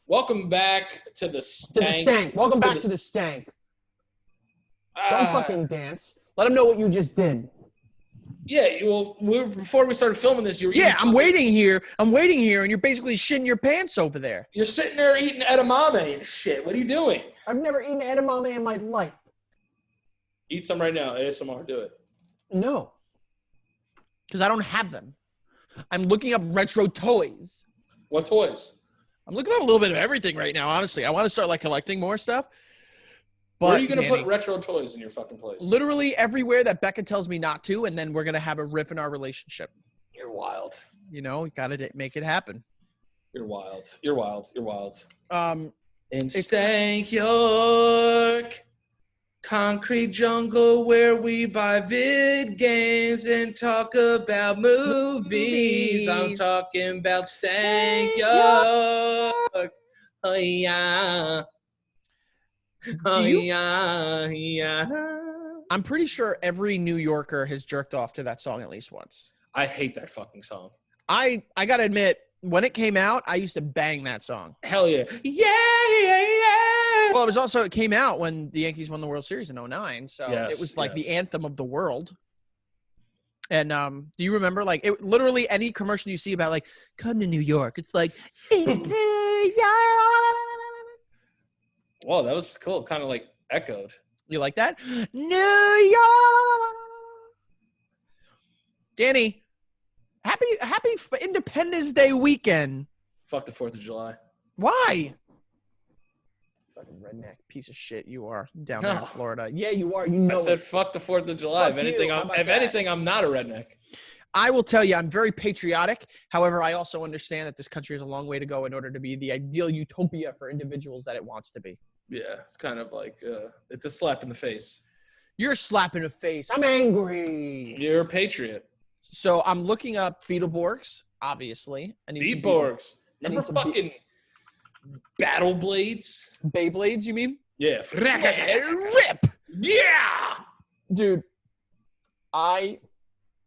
Welcome back to the Stank. Welcome back to the Stank. Don't fucking dance. Let them know what you just did. Yeah, before we started filming this, you were I'm waiting here, and you're basically shitting your pants over there. You're sitting there eating edamame and shit. What are you doing? I've never eaten edamame in my life. Eat some right now. ASMR, do it. No. Because I don't have them. I'm looking up retro toys. What toys? I'm looking up a little bit of everything right now, honestly. I want to start, collecting more stuff. But, where are you going to put retro toys in your fucking place? Literally everywhere that Becca tells me not to, and then we're going to have a riff in our relationship. You're wild. You got to make it happen. You're wild. You're wild. You're wild. In Stank, York, concrete jungle where we buy vid games and talk about movies. I'm talking about Stank, York. Oh, yeah. Oh, yeah. I'm pretty sure every New Yorker has jerked off to that song at least once. I hate that fucking song. I got to admit, when it came out, I used to bang that song. Hell yeah. Yeah. Well, it came out when the Yankees won the World Series in 2009. So it was the anthem of the world. And do you remember, literally any commercial you see about, come to New York, it's like, Whoa, that was cool. Kind of echoed. You like that? New York. Danny, happy Independence Day weekend. Fuck the 4th of July. Why? Fucking redneck piece of shit you are down there in Florida. Yeah, you are. I said fuck the 4th of July. If anything, I'm not a redneck. I will tell you, I'm very patriotic. However, I also understand that this country has a long way to go in order to be the ideal utopia for individuals that it wants to be. Yeah, it's kind of it's a slap in the face. You're a slap in the face. I'm angry. You're a patriot. So I'm looking up Beetleborgs, obviously. Beetleborgs. Remember fucking Battle Blades? Beyblades, you mean? Yeah. Rip! Yeah! Dude, I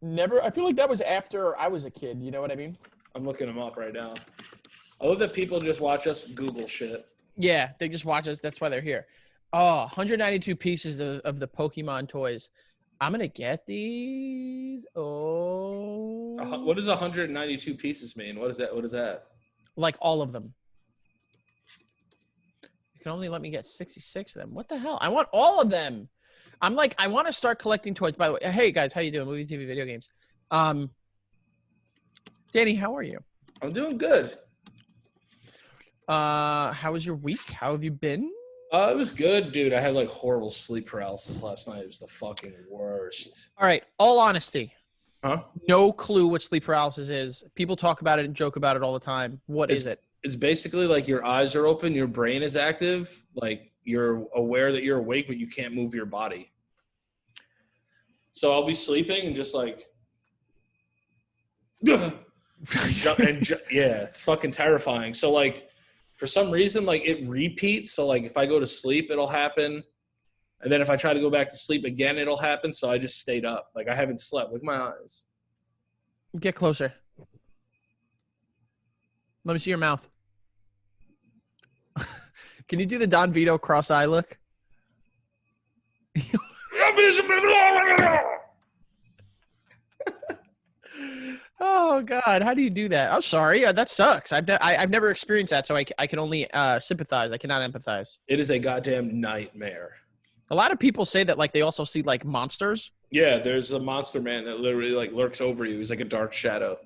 feel like that was after I was a kid. You know what I mean? I'm looking them up right now. I love that people just watch us Google shit. Yeah, they just watch us. That's why they're here. Oh, 192 pieces of the Pokemon toys. I'm going to get these. Oh. What does 192 pieces mean? What is that? What is that? All of them. You can only let me get 66 of them. What the hell? I want all of them. I want to start collecting toys. By the way, hey, guys, how you doing? Movies, TV, video games. Danny, how are you? I'm doing good. How was your week? How have you been? It was good, dude. I had horrible sleep paralysis last night. It was the fucking worst. All right. All honesty. Huh? No clue what sleep paralysis is. People talk about it and joke about it all the time. What is it? It's basically your eyes are open, your brain is active, you're aware that you're awake, but you can't move your body. So I'll be sleeping and just yeah, it's fucking terrifying. So for some reason, it repeats. So if I go to sleep, it'll happen. And then if I try to go back to sleep again, it'll happen. So I just stayed up. I haven't slept. Look at my eyes. Get closer. Let me see your mouth. Can you do the Don Vito cross-eye look? Oh, God. How do you do that? I'm sorry. That sucks. I've never experienced that, so I can only sympathize. I cannot empathize. It is a goddamn nightmare. A lot of people say that they also see monsters. Yeah, there's a monster man that literally lurks over you. He's like a dark shadow.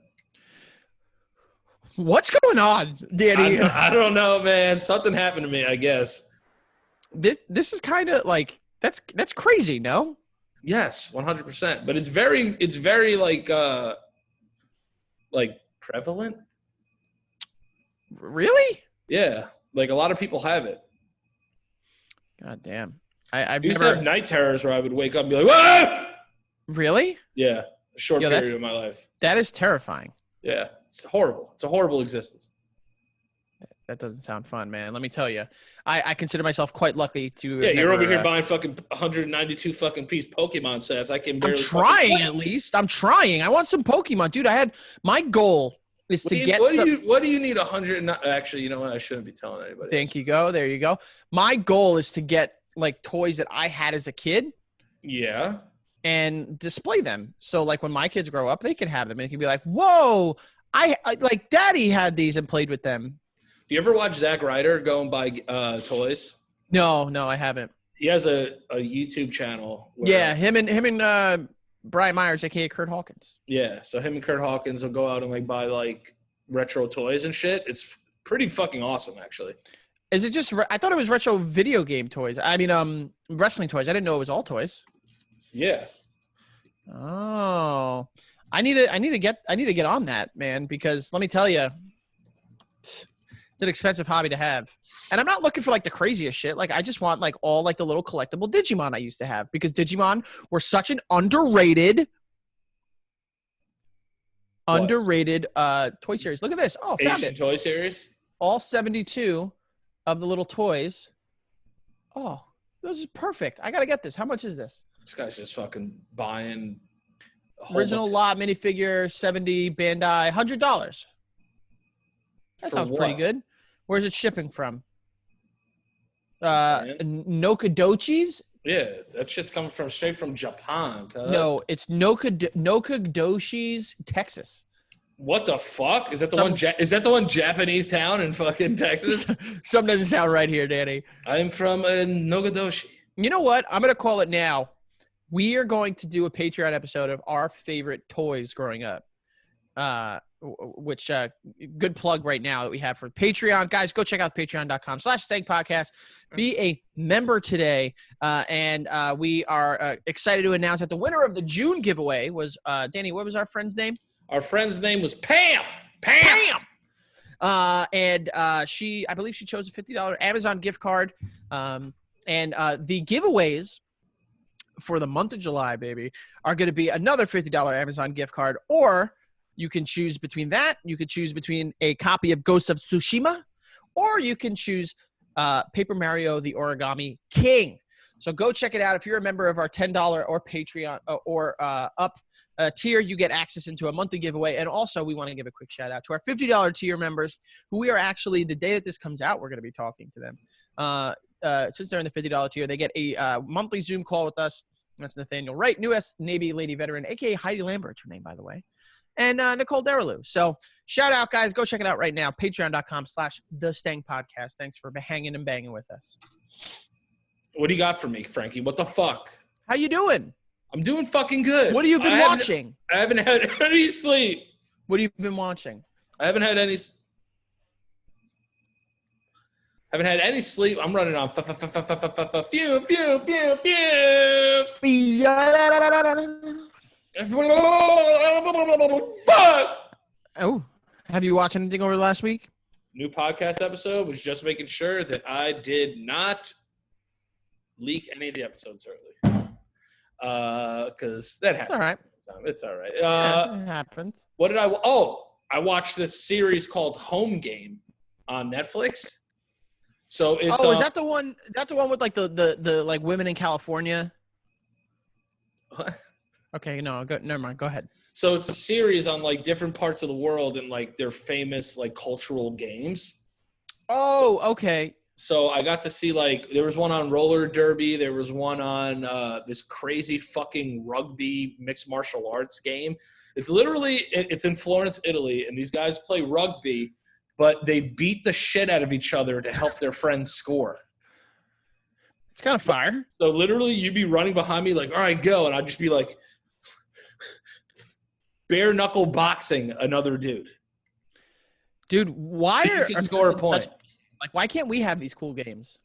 What's going on, Danny? I don't know, man. Something happened to me, I guess. This is kind of that's crazy, no? Yes, 100%. But it's very prevalent. Really? Yeah, a lot of people have it. God damn. I've used never to have night terrors where I would wake up and be like, "Whoa!" Really? Yeah, a short period of my life. That is terrifying. Yeah, it's horrible. It's a horrible existence. That doesn't sound fun, man. Let me tell you, I consider myself quite lucky to. Yeah, you're over here buying fucking 192 fucking piece Pokemon sets. I can barely. I'm trying at least. I'm trying. I want some Pokemon, dude. My goal is to what do you need 100? Actually, you know what? I shouldn't be telling anybody. There you go. My goal is to get like toys that I had as a kid. Yeah. And display them. So like when my kids grow up, they can have them. And they can be like, whoa, I like daddy had these and played with them. Do you ever watch Zack Ryder go and buy toys? No, I haven't. He has a YouTube channel. Yeah, him and Brian Myers, aka Kurt Hawkins. Yeah, so him and Kurt Hawkins will go out and like buy like retro toys and shit. It's pretty fucking awesome, actually. Is it just? I thought it was retro video game toys. I mean, wrestling toys. I didn't know it was all toys. Yeah. Oh, I need to get on that, man, because let me tell you, it's an expensive hobby to have. And I'm not looking for like the craziest shit. Like I just want like all like the little collectible Digimon I used to have, because Digimon were such an underrated toy series. Look at this. Oh, found Asian it. Toy series. All 72 of the little toys. Oh, this is perfect. I got to get this. How much is this? This guy's just fucking buying original lot minifigure 70 Bandai, $100. That sounds pretty good. Where's it shipping from? Nokadochis? Yeah, that shit's coming straight from Japan. No, it's Nokadoshis, Texas. What the fuck? Is that the one Japanese town in fucking Texas? Something doesn't sound right here, Danny. I'm from Nokadoshi. You know what? I'm going to call it now. We are going to do a Patreon episode of our favorite toys growing up. Which good plug right now that we have for Patreon. Guys, go check out patreon.com/Stank Podcast. Be a member today. And we are excited to announce that the winner of the June giveaway was, Danny, what was our friend's name? Our friend's name was Pam. And I believe she chose a $50 Amazon gift card. And the giveaways for the month of July, baby, are going to be another $50 Amazon gift card, or you can choose between that. You could choose between a copy of Ghost of Tsushima, or you can choose Paper Mario the Origami King. So go check it out. If you're a member of our $10 or Patreon or up tier, you get access into a monthly giveaway. And also, we want to give a quick shout out to our $50 tier members, who we are actually, the day that this comes out, we're going to be talking to them. Since they're in the $50 tier, they get a monthly Zoom call with us. That's Nathaniel Wright, U.S. Navy Lady Veteran, a.k.a. Heidi Lambert's her name, by the way, and Nicole Derelou. So shout out, guys. Go check it out right now. Patreon.com/The Stank Podcast. Thanks for hanging and banging with us. What do you got for me, Frankie? What the fuck? How you doing? I'm doing fucking good. What have you been watching? I haven't had any sleep. What have you been watching? I haven't had any sleep. I'm running on fumes. Fuck. Oh, have you watched anything over the last week? New podcast episode was just making sure that I did not leak any of the episodes early. Because that happens. All right. It's all right. It happens. What did I watched this series called Home Game on Netflix. So it's is that the one? That the one with like the like women in California? What? Okay, no, never mind. Go ahead. So it's a series on like different parts of the world and like their famous like cultural games. Oh, okay. So I got to see like there was one on roller derby. There was one on this crazy fucking rugby mixed martial arts game. It's in Florence, Italy, and these guys play rugby, but they beat the shit out of each other to help their friends score. It's kind of fire. So literally you'd be running behind me like, all right, go. And I'd just be like bare knuckle boxing another dude. Dude, why you can score a point? Why can't we have these cool games?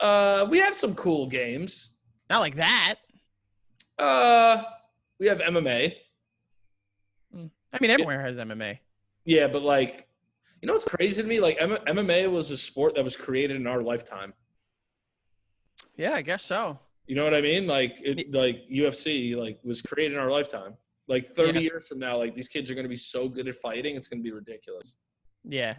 We have some cool games. Not like that. We have MMA. I mean, everywhere has MMA. Yeah, but like, you know what's crazy to me? Like, MMA was a sport that was created in our lifetime. Yeah, I guess so. You know what I mean? Like, like UFC, like, was created in our lifetime. Like 30 years from now, like these kids are going to be so good at fighting, it's going to be ridiculous. Yeah.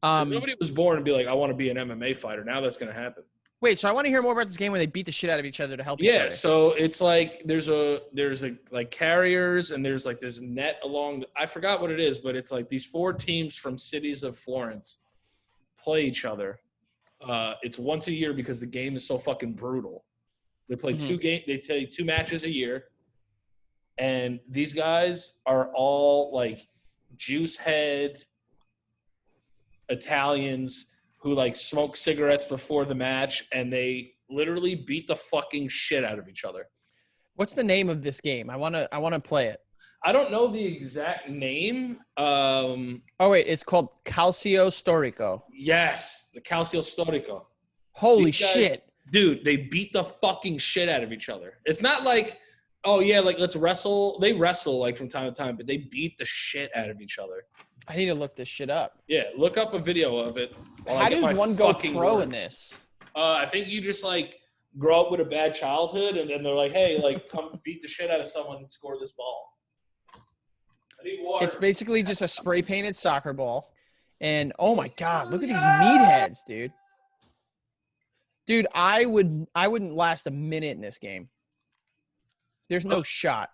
Nobody was born and be like, I want to be an MMA fighter. Now that's going to happen. Wait, so I want to hear more about this game where they beat the shit out of each other to help each other. Yeah, so it's like there's a like carriers and there's like this net along. I forgot what it is, but it's like these 4 teams from cities of Florence play each other. It's once a year because the game is so fucking brutal. They play 2 games. They play 2 matches a year, and these guys are all like juice head Italians who like smoke cigarettes before the match, and they literally beat the fucking shit out of each other. What's the name of this game? I wanna play it. I don't know the exact name. Oh wait, it's called Calcio Storico. Yes, the Calcio Storico. Holy shit. Dude, they beat the fucking shit out of each other. It's not like, oh yeah, like let's wrestle. They wrestle like from time to time, but they beat the shit out of each other. I need to look this shit up. Yeah, look up a video of it. How does one go pro in this? I think you just like grow up with a bad childhood, and then they're like, hey, like come beat the shit out of someone and score this ball. I need water. It's basically just a spray painted soccer ball. And oh my God, look at these meatheads, dude. Dude, I wouldn't last a minute in this game. There's no shot.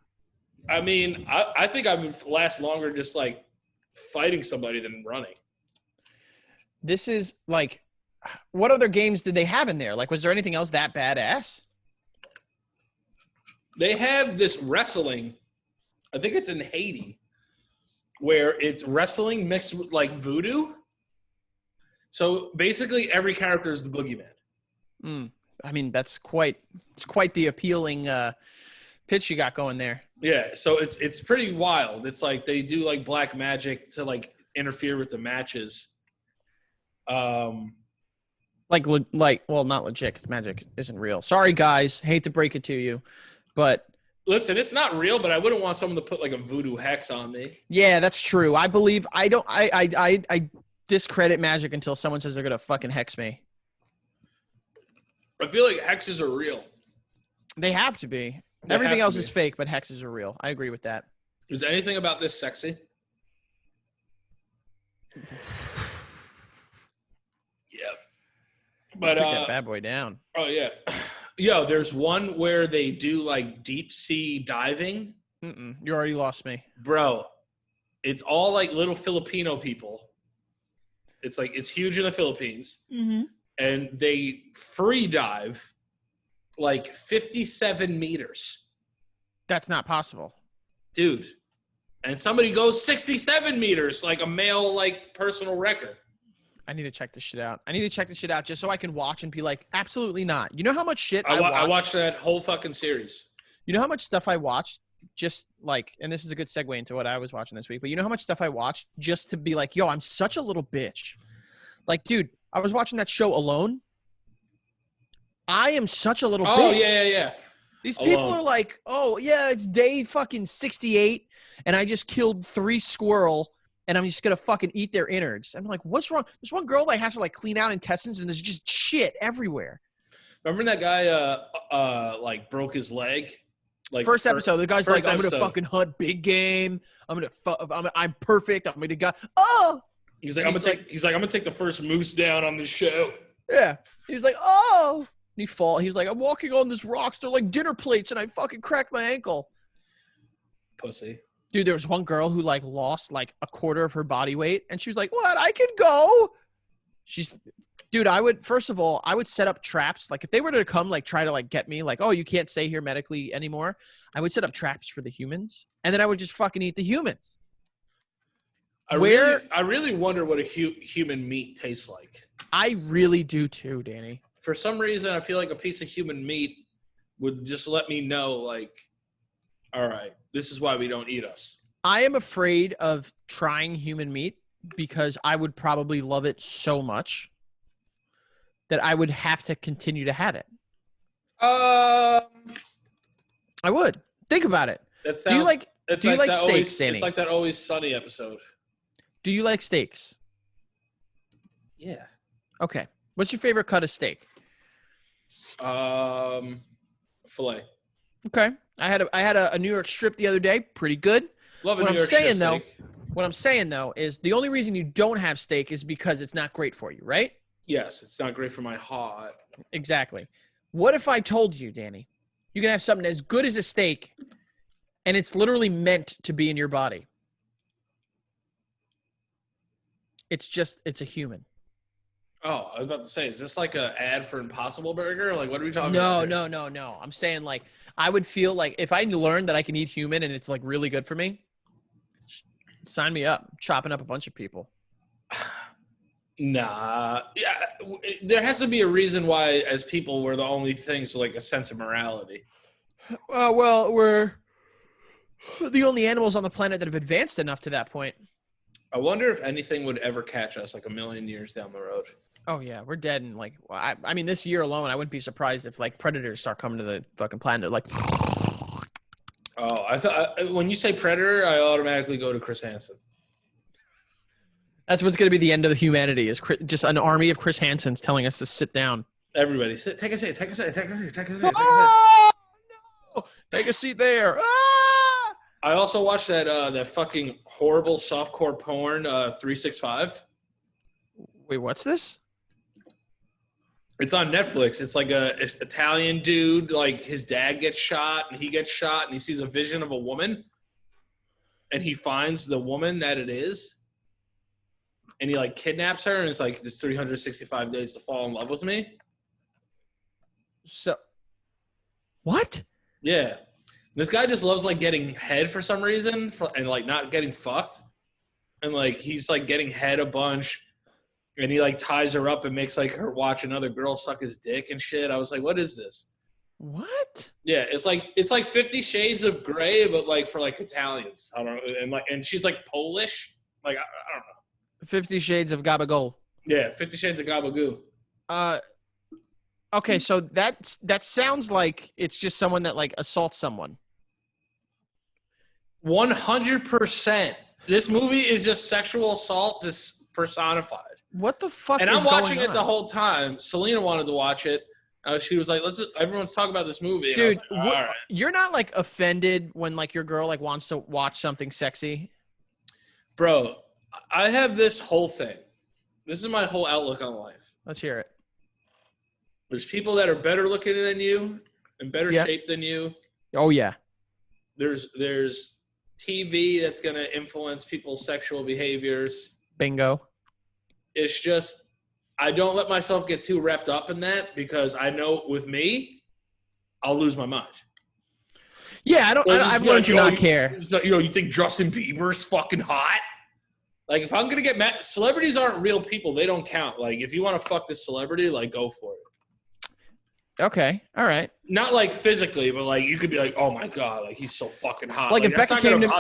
I mean, I think I would last longer just like fighting somebody than running. This is like, what other games did they have in there? Like, was there anything else that badass? They have this wrestling, I think it's in Haiti, where it's wrestling mixed with like voodoo. So basically every character is the boogeyman. I mean, it's quite the appealing pitch you got going there. Yeah, so it's pretty wild. It's like they do like black magic to like interfere with the matches. Well, not legit because magic isn't real. Sorry, guys, hate to break it to you, but listen, it's not real. But I wouldn't want someone to put like a voodoo hex on me. Yeah, that's true. I discredit magic until someone says they're gonna fucking hex me. I feel like hexes are real. They have to be. Everything else is fake, but hexes are real. I agree with that. Is anything about this sexy? Yeah. But took that bad boy down. Oh yeah. Yo, there's one where they do like deep sea diving. You already lost me. Bro, it's all like little Filipino people. It's like it's huge in the Philippines. And they free dive like 57 meters. That's not possible. Dude. And somebody goes 67 meters, like a male, like, personal record. I need to check this shit out. Just so I can watch and be like, absolutely not. You know how much shit I watched that whole fucking series. You know how much stuff I watched just like, and this is a good segue into what I was watching this week, but you know how much stuff I watched just to be like, yo, I'm such a little bitch. Like, dude, I was watching that show Alone. I am such a little bitch. Oh, yeah. These people are like, oh, yeah, it's day fucking 68, and I just killed 3 squirrel, and I'm just going to fucking eat their innards. I'm like, what's wrong? There's one girl that has to, like, clean out intestines, and there's just shit everywhere. Remember that guy, like, broke his leg? Like first episode, the guy's like, I'm going to fucking hunt big game. I'm perfect. I'm going to go. Oh! He's like, I'm gonna take the first moose down on this show. Yeah. He was like, oh! And he was like, I'm walking on this rocks. They're like dinner plates, and I fucking cracked my ankle. Pussy. Dude, there was one girl who like lost like a quarter of her body weight, and she was like, what? I can go. Dude, I would set up traps. Like if they were to come like try to like get me, like, oh, you can't stay here medically anymore. I would set up traps for the humans, and then I would just fucking eat the humans. I really wonder what a human meat tastes like. I really do too, Danny. For some reason, I feel like a piece of human meat would just let me know, like, all right, this is why we don't eat us. I am afraid of trying human meat because I would probably love it so much that I would have to continue to have it. I would. Think about it. Do you like steaks, Danny? It's like that Always Sunny episode. Do you like steaks? Yeah. Okay. What's your favorite cut of steak? Filet. Okay. I had a New York strip the other day. Pretty good. Love a New York strip steak. What I'm saying though is the only reason you don't have steak is because it's not great for you, right? Yes, it's not great for my heart. Exactly. What if I told you, Danny, you can have something as good as a steak, and it's literally meant to be in your body? It's a human. Oh, I was about to say, is this like an ad for Impossible Burger? Like, what are we talking about? No. I'm saying, like, I would feel like if I learned that I can eat human and it's like really good for me, sign me up. Chopping up a bunch of people. Nah. Yeah, there has to be a reason why, as people, we're the only things with like a sense of morality. Well, we're the only animals on the planet that have advanced enough to that point. I wonder if anything would ever catch us like a million years down the road. Oh yeah, we're dead in like I mean this year alone, I wouldn't be surprised if like predators start coming to the fucking planet. Like, oh, I thought when you say predator, I automatically go to Chris Hansen. That's what's going to be the end of humanity is just an army of Chris Hansons telling us to sit down. Everybody, sit, take a seat, take a seat, take a seat, take a seat. Oh, no! Take a seat there. Ah! I also watched that fucking horrible softcore porn 365. Wait, what's this? It's on Netflix. It's like a Italian dude, like his dad gets shot and he gets shot and he sees a vision of a woman and he finds the woman that it is and he like kidnaps her and it's like there's 365 days to fall in love with me. So what? Yeah. This guy just loves like getting head for some reason and like not getting fucked. And like he's like getting head a bunch. And he like ties her up and makes like her watch another girl suck his dick and shit. I was like, what is this? What? Yeah, it's like 50 Shades of Grey, but like for like Italians. I don't know. And she's like Polish. Like I don't know. 50 Shades of Gabagool. Yeah, 50 Shades of Gabagoo. Okay, so that sounds like it's just someone that like assaults someone. 100%. This movie is just sexual assault just personified. What the fuck and is I'm watching going it the whole time. Selena wanted to watch it. She was like, everyone's talking about this movie. And dude, I was like, all right. You're not like offended when like your girl like wants to watch something sexy? Bro, I have this whole thing. This is my whole outlook on life. Let's hear it. There's people that are better looking than you and better shaped than you. Oh yeah. There's TV that's going to influence people's sexual behaviors. Bingo. It's just, I don't let myself get too wrapped up in that because I know with me, I'll lose my mind. Yeah, I've learned to not care. You think Justin Bieber's fucking hot? Like, if I'm going to get mad, celebrities aren't real people. They don't count. Like, if you want to fuck this celebrity, like, go for it. Okay. All right. Not, like, physically, but, like, you could be like, oh, my God, like, he's so fucking hot. Like if Becca came to me.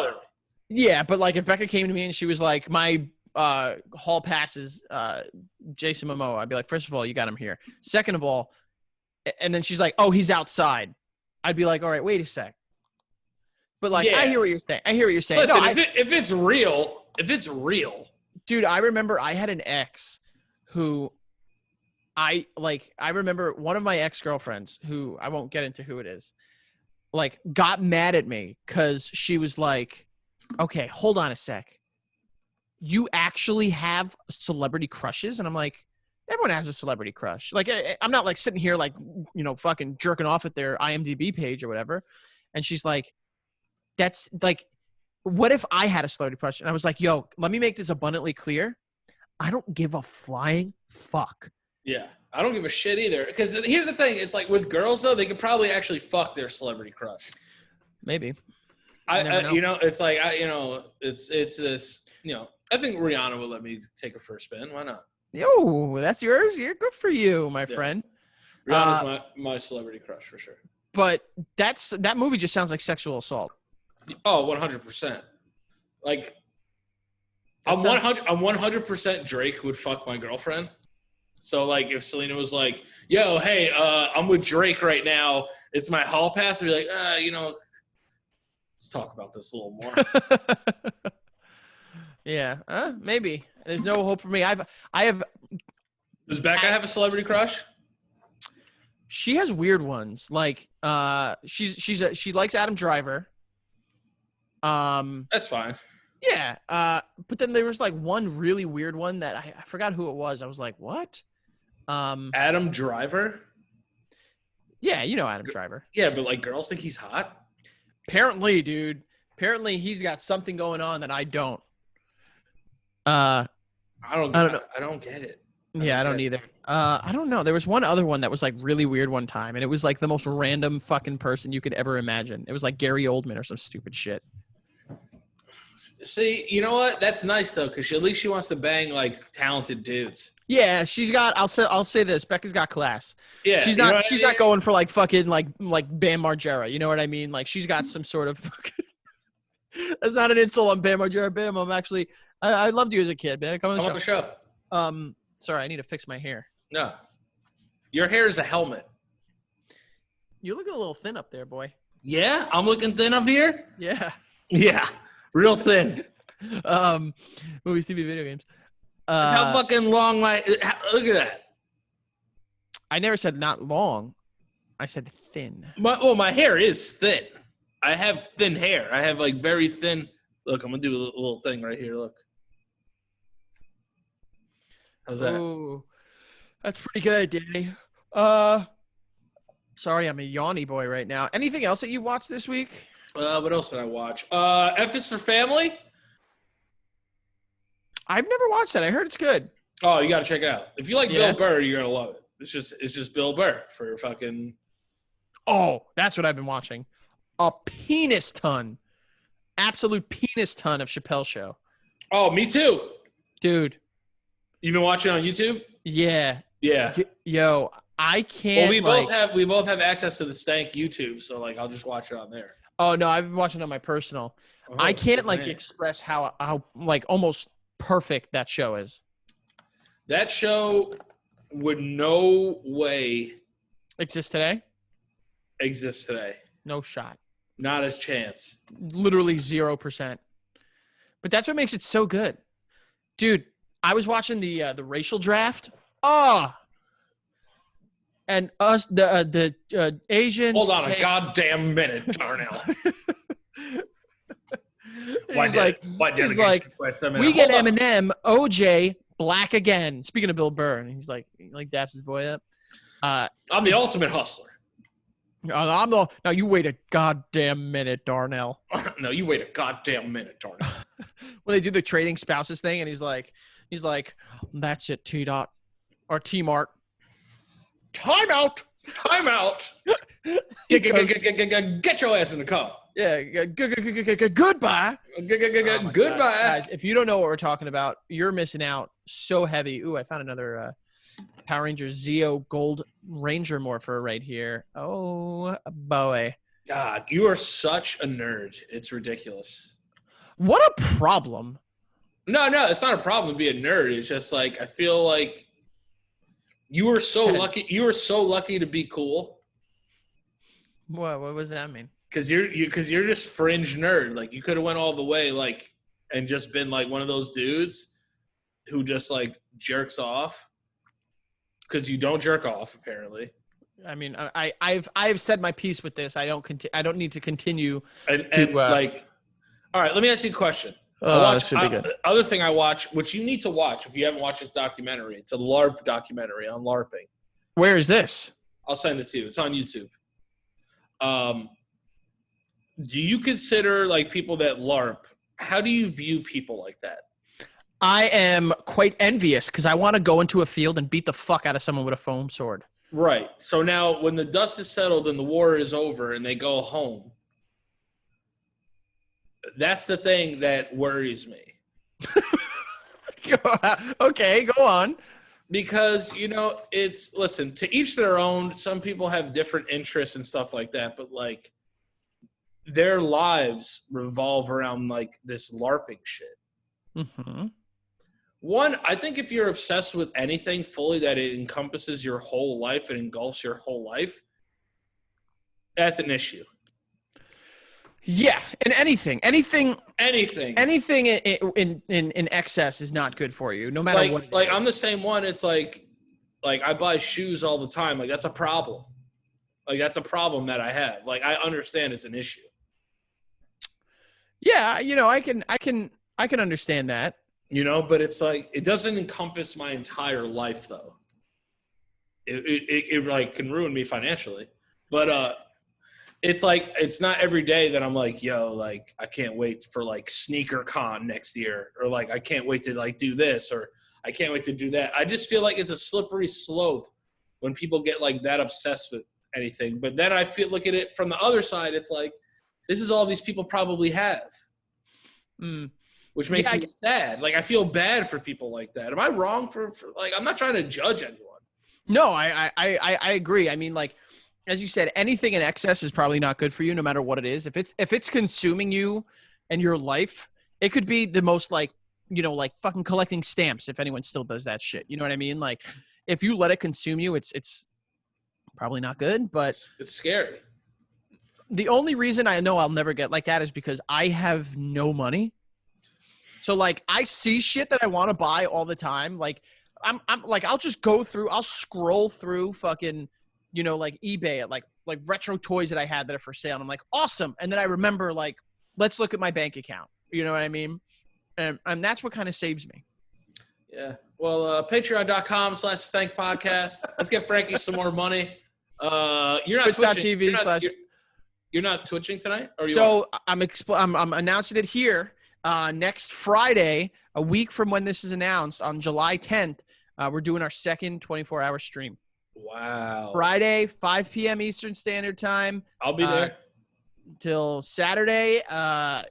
Yeah, but, like, if Becca came to me and she was like, my hall passes Jason Momoa, I'd be like, first of all, you got him here. Second of all, and then she's like, oh, he's outside. I'd be like, all right, wait a sec. But like, I hear what you're saying. Listen, if it's real, dude, I remember I had an ex who I remember one of my ex-girlfriends who I won't get into who it is, like got mad at me because she was like, okay, hold on a sec. You actually have celebrity crushes? And I'm like, everyone has a celebrity crush. Like, I'm not like sitting here like, fucking jerking off at their IMDb page or whatever. And she's like, that's like, what if I had a celebrity crush? And I was like, yo, let me make this abundantly clear. I don't give a flying fuck. Yeah, I don't give a shit either. Because here's the thing. It's like with girls, though, they could probably actually fuck their celebrity crush. Maybe. It's like, it's this, I think Rihanna would let me take her first spin. Why not? Yo, that's yours. You're good for you, my friend. Rihanna's my celebrity crush for sure. But that movie just sounds like sexual assault. Oh, 100%. Like, I'm 100% Drake would fuck my girlfriend. So, like, if Selena was like, yo, hey, I'm with Drake right now. It's my hall pass. I'd be like, let's talk about this a little more. Yeah, maybe. There's no hope for me. I have. Does Becca have a celebrity crush? She has weird ones. Like, she likes Adam Driver. That's fine. Yeah. But then there was like one really weird one that I forgot who it was. I was like, what? Adam Driver? Yeah, you know Adam Driver. Yeah, but like girls think he's hot? Apparently, dude. Apparently he's got something going on that I don't. I don't know. I don't get it. I don't either. I don't know. There was one other one that was like really weird one time, and it was like the most random fucking person you could ever imagine. It was like Gary Oldman or some stupid shit. See, you know what? That's nice though, because at least she wants to bang like talented dudes. Yeah, she's got. I'll say this. Becca's got class. Yeah, she's not. She's not going for like fucking like Bam Margera. You know what I mean? Like she's got some sort of. That's not an insult on Bam Margera. Bam, I'm actually. I loved you as a kid, man. Come on the show. Sorry, I need to fix my hair. No, your hair is a helmet. You're looking a little thin up there, boy. Yeah, I'm looking thin up here. Yeah. Yeah, real thin. Movies, TV, video games. How fucking long? Look at that. I never said not long. I said thin. My hair is thin. I have thin hair. I have like very thin. Look, I'm gonna do a little thing right here. Look. How's that? Oh, that's pretty good, Danny. Sorry, I'm a yawny boy right now. Anything else that you watched this week? What else did I watch? F is for Family. I've never watched that. I heard it's good. Oh, you got to check it out. If you like Bill Burr, you're gonna love it. It's just Bill Burr for fucking. Oh, that's what I've been watching. A penis ton, absolute penis ton of Chappelle Show. Oh, me too, dude. You've been watching on YouTube? Yeah. Yeah. Yo, I can't. Well, we both have access to the Stank YouTube, so like I'll just watch it on there. Oh no, I've been watching it on my personal. Oh, I can't express how like almost perfect that show is. That show would no way exist today. No shot. Not a chance. Literally 0%. But that's what makes it so good, dude. I was watching the racial draft. And us the Asians. Hold on a goddamn minute, Darnell. We get Eminem, OJ, black again. Speaking of Bill Burr, and he's like daps his boy up. I'm the ultimate hustler. Now you wait a goddamn minute, Darnell. No, you wait a goddamn minute, Darnell. When they do the trading spouses thing, and he's like, that's it, T-Dot or T-Mart. Time out. Get your ass in the car. Yeah. Goodbye. Goodbye. Guys, if you don't know what we're talking about, you're missing out so heavy. Ooh, I found another Power Rangers Zeo Gold Ranger Morpher right here. Oh, boy. God, you are such a nerd. It's ridiculous. What a problem. No, it's not a problem to be a nerd. It's just like I feel like you were so lucky. You were so lucky to be cool. What does that mean? Because you're just fringe nerd. Like you could have went all the way, like, and just been like one of those dudes who just like jerks off. Because you don't jerk off, apparently. I mean, I've said my piece with this. I don't need to continue. And like, all right. Let me ask you a question. This should be good. Other thing I watch, which you need to watch if you haven't watched this documentary. It's a LARP documentary on LARPing. Where is this? I'll send it to you. It's on YouTube. Do you consider like people that LARP? How do you view people like that? I am quite envious because I want to go into a field and beat the fuck out of someone with a foam sword. Right. So now when the dust is settled and the war is over and they go home, that's the thing that worries me. Okay, go on. Because, listen, to each their own. Some people have different interests and stuff like that, but like their lives revolve around like this LARPing shit. Mm-hmm. One, I think if you're obsessed with anything fully that it encompasses your whole life and engulfs your whole life, that's an issue. Yeah, and anything in excess is not good for you, no matter what. Like I'm the same one. It's like I buy shoes all the time. Like that's a problem. Like that's a problem that I have. Like I understand it's an issue. Yeah, I can understand that. But it's like it doesn't encompass my entire life though. it like can ruin me financially. But it's like it's not every day that I'm like, yo, like I can't wait for like sneaker con next year, or like I can't wait to like do this, or I can't wait to do that. I just feel like it's a slippery slope when people get like that obsessed with anything. But then I look at it from the other side. It's like, this is all these people probably have, which makes me sad. Like, I feel bad for people like that. Am I wrong for like, I'm not trying to judge anyone. No, I agree. I mean, like, as you said, anything in excess is probably not good for you, no matter what it is. If it's consuming you and your life, it could be the most like, you know, like fucking collecting stamps, if anyone still does that shit. You know what I mean? Like, if you let it consume you, it's probably not good, but it's scary. The only reason I know I'll never get like that is because I have no money. So like I see shit that I want to buy all the time. Like I'm like, I'll scroll through fucking, you know, like eBay at like retro toys that I had that are for sale. And I'm like, awesome. And then I remember like, let's look at my bank account. You know what I mean? And that's what kind of saves me. Yeah. Well, patreon.com/Stank podcast. Let's get Frankie some more money. You're not Twitch.tv/ You're not twitching tonight? Or I'm announcing it here. Next Friday, a week from when this is announced, on July 10th, we're doing our second 24-hour stream. Wow. Friday, 5 p.m. Eastern Standard Time. I'll be there. Till Saturday.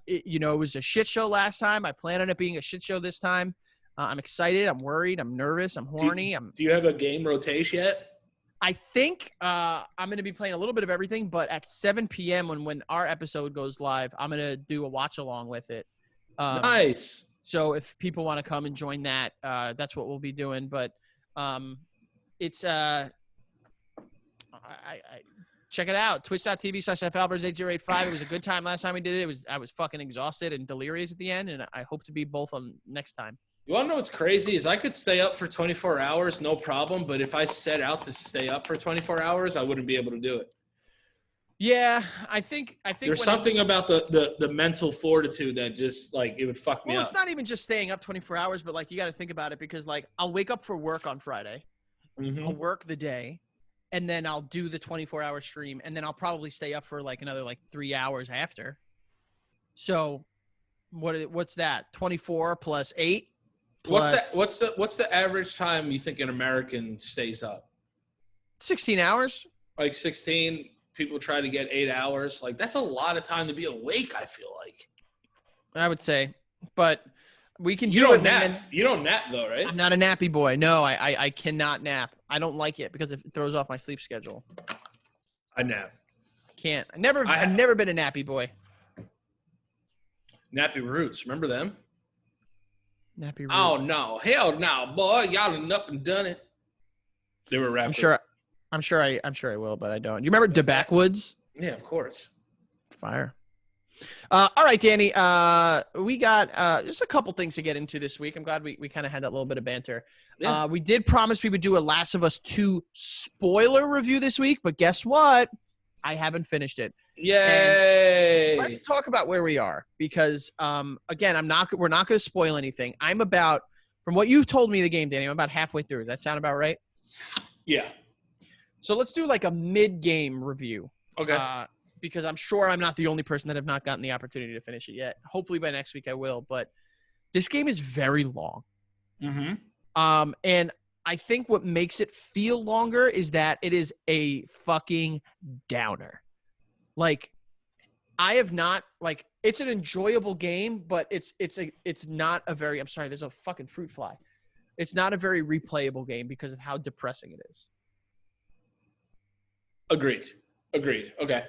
It was a shit show last time. I plan on it being a shit show this time. I'm excited. I'm worried. I'm nervous. I'm horny. Do you have a game rotation yet? I think I'm going to be playing a little bit of everything, but at 7 p.m. when our episode goes live, I'm going to do a watch along with it. Nice. So if people want to come and join that, that's what we'll be doing. But it's I check it out. Twitch.tv/FAlbers8085. It was a good time last time we did it. I was fucking exhausted and delirious at the end, and I hope to be both on next time. You want to know what's crazy is I could stay up for 24 hours, no problem. But if I set out to stay up for 24 hours, I wouldn't be able to do it. Yeah, I think there's something about the mental fortitude that just like it would fuck me up. Well, it's not even just staying up 24 hours, but like you got to think about it because like I'll wake up for work on Friday, I'll work the day, and then I'll do the 24-hour stream, and then I'll probably stay up for like another like 3 hours after. So, what's that? 24 plus 8. What's the average time you think an American stays up? 16 hours. Like 16. People try to get 8 hours. Like that's a lot of time to be awake. I feel like. I would say, but we can. You don't nap. You don't nap though, right? I'm not a nappy boy. No, I cannot nap. I don't like it because it throws off my sleep schedule. I nap. Can't. I've never been a nappy boy. Nappy Roots. Remember them? Nappy Roots. Oh no, hell no, boy! Y'all done up and done it. They were rapping. I'm sure I will, but I don't. You remember the Backwoods? Yeah, of course. Fire. All right, Danny. We got just a couple things to get into this week. I'm glad we kind of had that little bit of banter. Yeah. We did promise we would do a Last of Us 2 spoiler review this week, but guess what? I haven't finished it. Yay! And let's talk about where we are because, again, we're not going to spoil anything. From what you've told me the game, Danny, I'm about halfway through. Does that sound about right? Yeah. So let's do like a mid-game review. Okay. Because I'm sure I'm not the only person that have not gotten the opportunity to finish it yet. Hopefully by next week I will. But this game is very long. Mm-hmm. And I think what makes it feel longer is that it is a fucking downer. Like, I have not like it's an enjoyable game, but it's not a very. I'm sorry, there's a fucking fruit fly. It's not a very replayable game because of how depressing it is. Agreed. Okay.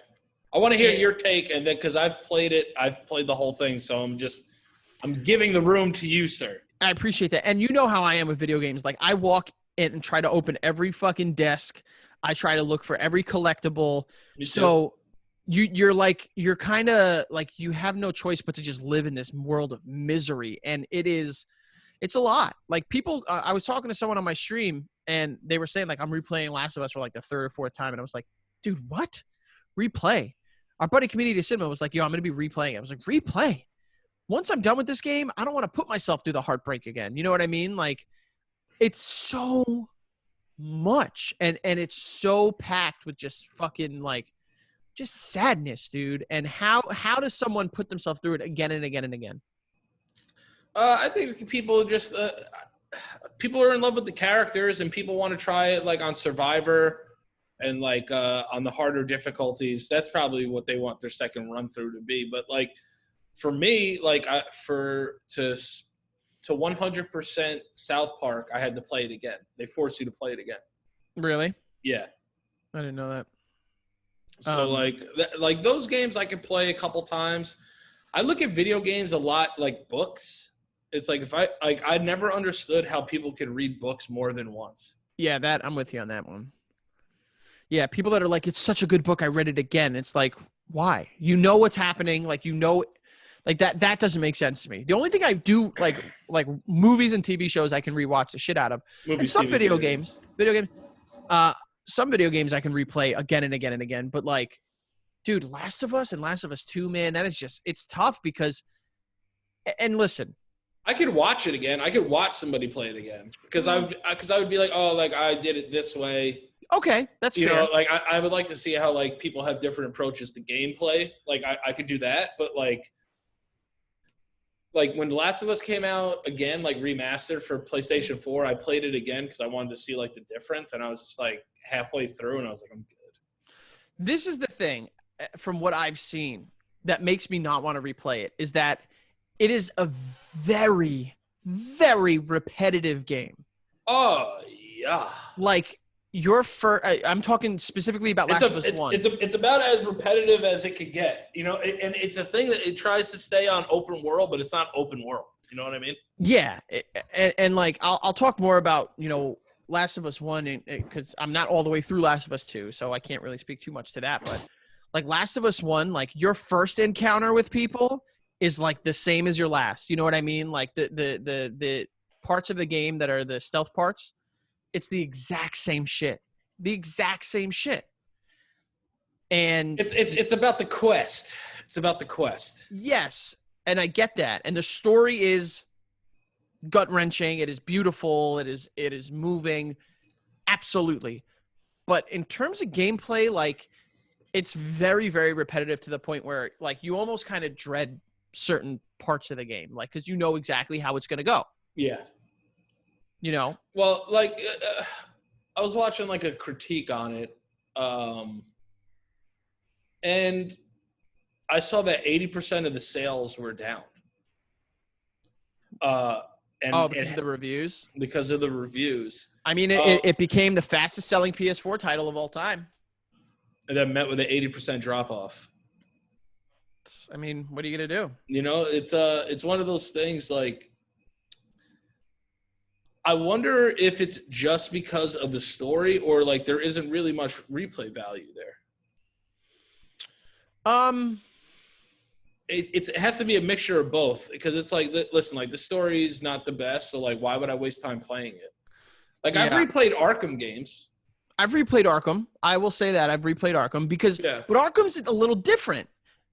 I want to hear your take, and then because I've played the whole thing, so I'm giving the room to you, sir. I appreciate that. And you know how I am with video games. Like, I walk in and try to open every fucking desk. I try to look for every collectible. So you're kind of like you have no choice but to just live in this world of misery. And it's a lot. Like people, I was talking to someone on my stream and they were saying like, I'm replaying Last of Us for like the third or fourth time. And I was like, dude, what? Replay. Our buddy Community Cinema was like, yo, I'm going to be replaying it. I was like, replay. Once I'm done with this game, I don't want to put myself through the heartbreak again. You know what I mean? Like, it's so much, and it's so packed with just fucking like just sadness, dude. And how does someone put themselves through it again and again and again? I think people are in love with the characters, and people want to try it like on Survivor and like on the harder difficulties. That's probably what they want their second run through to be. But like for me, like to 100% South Park, I had to play it again. They forced you to play it again. Really? Yeah. I didn't know that. So like those games I could play a couple times. I look at video games a lot like books. It's like I never understood how people could read books more than once. Yeah, I'm with you on that one. Yeah, people that are like, it's such a good book, I read it again. It's like, why? You know what's happening, like like that doesn't make sense to me. The only thing I do like movies and TV shows I can rewatch the shit out of. And some video games. Some video games I can replay again and again and again. But like, dude, Last of Us and Last of Us 2, man, that is just, it's tough because, and listen. I could watch it again. I could watch somebody play it again because I would be like, oh, like I did it this way. Okay, that's fair. You know, like I would like to see how like people have different approaches to gameplay. Like I could do that, but like when The Last of Us came out again, like remastered for PlayStation 4, I played it again because I wanted to see like the difference, and I was just like halfway through, and I was like, I'm good. This is the thing, from what I've seen, that makes me not want to replay it, is that it is a very, very repetitive game. Oh, yeah. Like, I'm talking specifically about Last of Us 1. It's about as repetitive as it could get, you know, and it's a thing that it tries to stay on open world, but it's not open world. You know what I mean? Yeah. And like, I'll talk more about, you know, Last of Us 1 because I'm not all the way through Last of Us 2, so I can't really speak too much to that. But like Last of Us 1, like your first encounter with people is like the same as your last. You know what I mean? Like the parts of the game that are the stealth parts, it's the exact same shit. The exact same shit. And it's about the quest. It's about the quest. Yes. And I get that. And the story is gut-wrenching. It is beautiful. It is moving. Absolutely. But in terms of gameplay, like it's very, very repetitive to the point where like you almost kind of dread certain parts of the game, like because you know exactly how it's going to go. Yeah. You know? Well, like I was watching like a critique on it, and I saw that 80% of the sales were down. Because of the reviews? Because of the reviews. I mean, it became the fastest selling PS4 title of all time. And that met with an 80% drop off. I mean, what are you gonna do? You know, it's one of those things like I wonder if it's just because of the story or like there isn't really much replay value there. It has to be a mixture of both because it's like, listen, like the story is not the best. So like, why would I waste time playing it? Like I've replayed Arkham games. I've replayed Arkham. I will say that I've replayed Arkham because, but Arkham's a little different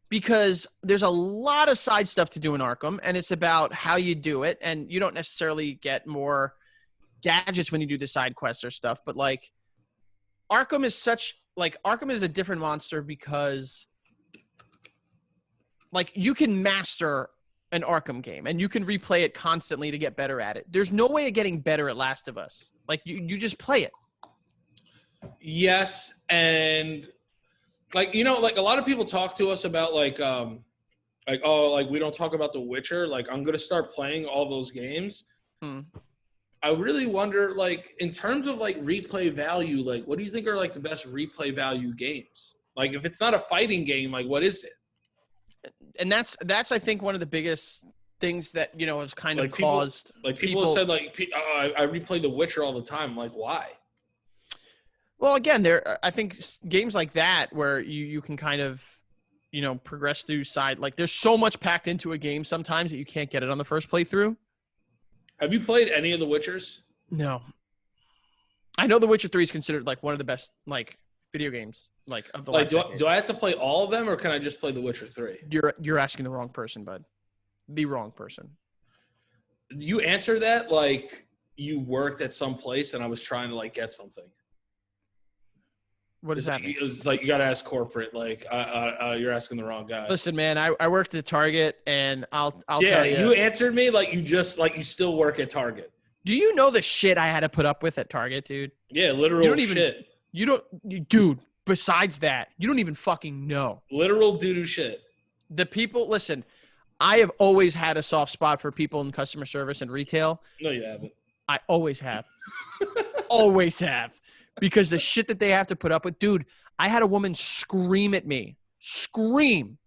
because there's a lot of side stuff to do in Arkham and it's about how you do it. And you don't necessarily get more gadgets when you do the side quests or stuff, but like Arkham is a different monster because like you can master an Arkham game and you can replay it constantly to get better at it. There's no way of getting better at Last of Us. Like you just play it. Yes. And like, you know, like a lot of people talk to us about like, oh, like we don't talk about The Witcher. Like I'm going to start playing all those games. I really wonder, like, in terms of, like, replay value, like, what do you think are, like, the best replay value games? Like, if it's not a fighting game, like, what is it? And that's I think, one of the biggest things that, you know, has kind of caused people said, like, I replay The Witcher all the time. I'm like, why? Well, again, I think games like that where you can kind of, you know, progress through like, there's so much packed into a game sometimes that you can't get it on the first playthrough. Have you played any of the Witchers? No. I know The Witcher 3 is considered like one of the best like video games like of the last decade. Do I have to play all of them or can I just play The Witcher 3? You're asking the wrong person, bud. The wrong person. You answer that like you worked at some place and I was trying to like get something. What does that mean? It's like you got to ask corporate. Like, you're asking the wrong guy. Listen, man, I worked at Target, and I'll tell you. Yeah, you answered me like you still work at Target. Do you know the shit I had to put up with at Target, dude? Yeah, literal shit. Dude, besides that, you don't even fucking know. Literal doo-doo shit. The people, listen, I have always had a soft spot for people in customer service and retail. No, you haven't. I always have. Always have. Because the shit that they have to put up with. Dude, I had a woman scream at me. Scream.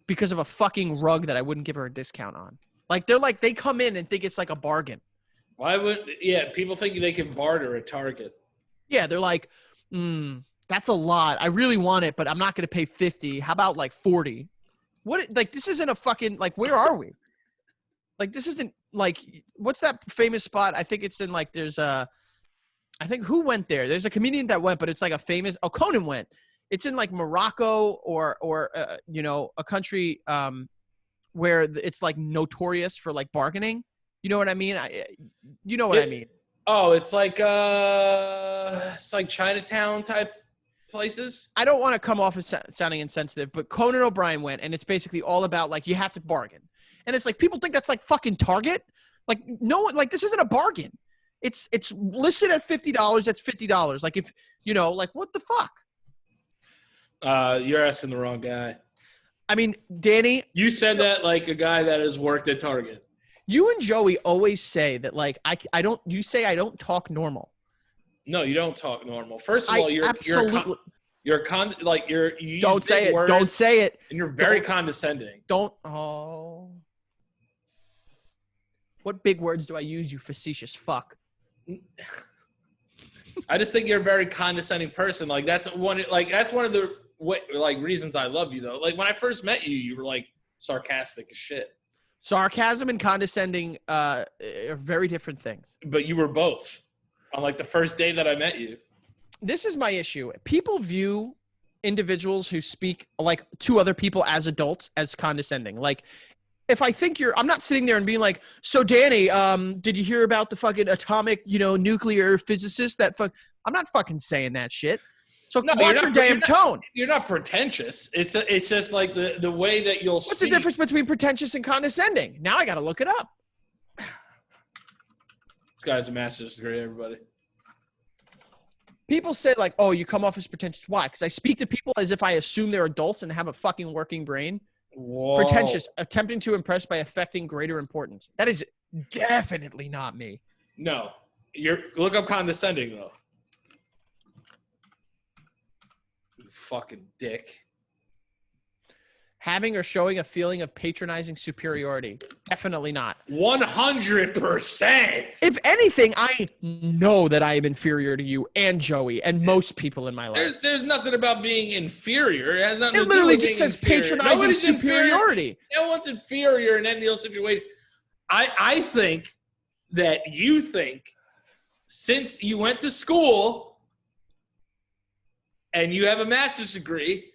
Because of a fucking rug that I wouldn't give her a discount on. Like, they come in and think it's like a bargain. People think they can barter at Target. Yeah, they're like, that's a lot. I really want it, but I'm not going to pay 50. How about like 40? This isn't a fucking, like, where are we? Like, this isn't like, what's that famous spot? I think it's in like, I think who went there? There's a comedian that went, but it's like Conan went. It's in like Morocco or a country where it's like notorious for like bargaining. You know what I mean? You know what I mean? Oh, it's like Chinatown type places. I don't want to come off as sounding insensitive, but Conan O'Brien went, and it's basically all about like you have to bargain, and it's like people think that's like fucking Target. Like no one, like this isn't a bargain. It's listed at $50. That's $50. Like if like what the fuck? You're asking the wrong guy. I mean, Danny, you said that like a guy that has worked at Target. You and Joey always say that like I don't. You say I don't talk normal. No, you don't talk normal. First of all, you don't say it. Don't say it. And you're very condescending. Don't. Oh. What big words do I use, you facetious fuck? I just think you're a very condescending person. Like that's one of the reasons I love you though. Like when I first met you, you were like sarcastic as shit. Sarcasm and condescending are very different things. But you were both on like the first day that I met you. This is my issue. People view individuals who speak like to other people as adults as condescending. Like if I think I'm not sitting there and being like, so Danny, did you hear about the fucking atomic, nuclear physicist I'm not fucking saying that shit. So watch your damn tone. You're not pretentious. It's just like the way that you'll speak. What's the difference between pretentious and condescending? Now I got to look it up. This guy's a master's degree, everybody. People say like, oh, you come off as pretentious. Why? Because I speak to people as if I assume they're adults and have a fucking working brain. Whoa. Pretentious, attempting to impress by affecting greater importance. That is definitely not me. No. Look up condescending, though. You fucking dick. Having or showing a feeling of patronizing superiority. Definitely not. 100%. If anything, I know that I am inferior to you and Joey and most people in my life. There's nothing about being inferior. It has nothing to do with literally just says inferior. patronizing superiority. No one's inferior in any situation. I think that you think since you went to school and you have a master's degree,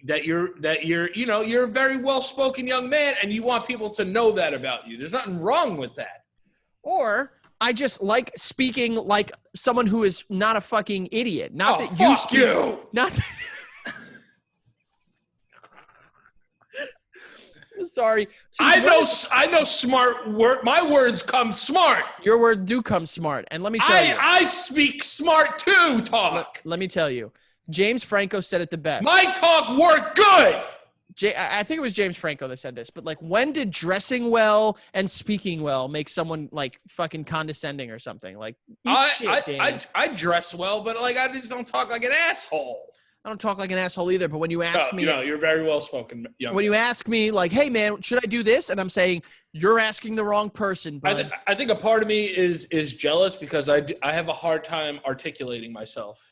that you're a very well-spoken young man and you want people to know that about you. There's nothing wrong with that. Or I just like speaking like someone who is not a fucking idiot. Not that you speak. You. Not that, sorry. I know smart word. My words come smart. Your words do come smart. And let me tell you. I speak smart too, talk. Let me tell you. James Franco said it the best. My talk worked good. I think it was James Franco that said this, but like when did dressing well and speaking well make someone like fucking condescending or something? Like I dress well, but like I just don't talk like an asshole. I don't talk like an asshole either, but when you ask me, you're very well spoken. When you ask me like, hey man, should I do this? And I'm saying, you're asking the wrong person. Bud. I think a part of me is jealous because I have a hard time articulating myself.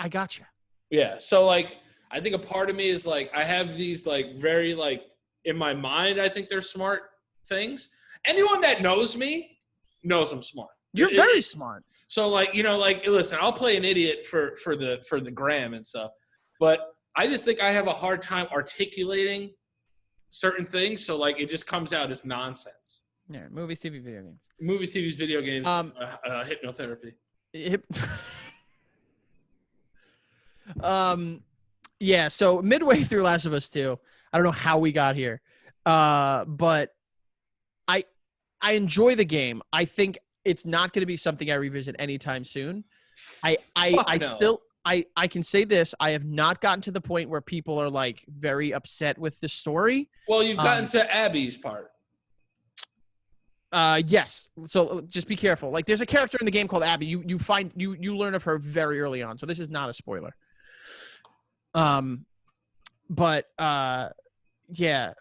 I gotcha. Yeah. So like, I think a part of me is like, I have these like very like in my mind, I think they're smart things. Anyone that knows me knows I'm smart. You're very smart. So like, listen, I'll play an idiot for the gram and stuff, but I just think I have a hard time articulating certain things. So like, it just comes out as nonsense. Yeah, movies, TV, video games. Movies, TVs, video games, hypnotherapy. Yeah, so midway through Last of Us 2, I don't know how we got here. But I enjoy the game. I think it's not going to be something I revisit anytime soon. I can say this. I have not gotten to the point where people are like very upset with the story. Well, you've gotten to Abby's part. Yes. So just be careful. Like there's a character in the game called Abby. You learn of her very early on. So this is not a spoiler. But yeah.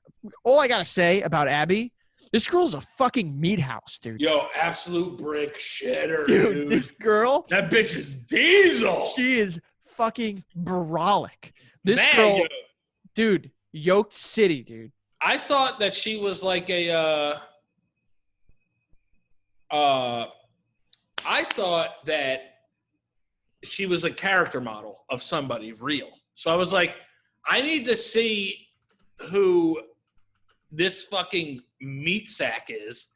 All I got to say about Abby, this girl's a fucking meat house, dude. Yo, absolute brick shitter, dude. This girl. That bitch is diesel. She is fucking brolic. This girl, dude, yoked city, dude. I thought that she was like a, I thought that she was a character model of somebody real. So I was like, I need to see who this fucking meat sack is,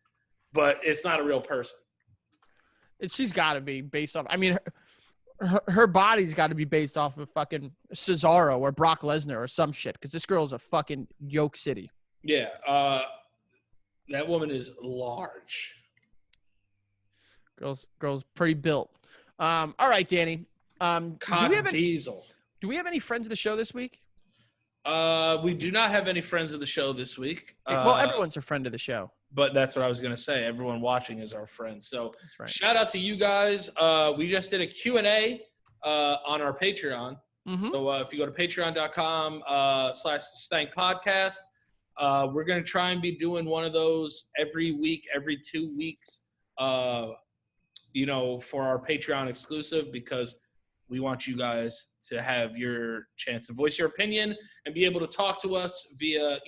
but it's not a real person. She's got to be based off. I mean, her body's got to be based off of fucking Cesaro or Brock Lesnar or some shit, because this girl's a fucking yoke city. Yeah, that woman is large. Girl's pretty built. All right, Danny. Diesel. Do we have any friends of the show this week? We do not have any friends of the show this week. Well, everyone's a friend of the show. But that's what I was going to say. Everyone watching is our friend. So right. Shout out to you guys. We just did a Q&A on our Patreon. Mm-hmm. So if you go to patreon.com/Stank podcast, we're going to try and be doing one of those every week, every 2 weeks, for our Patreon exclusive, because we want you guys to have your chance to voice your opinion and be able to talk to us via,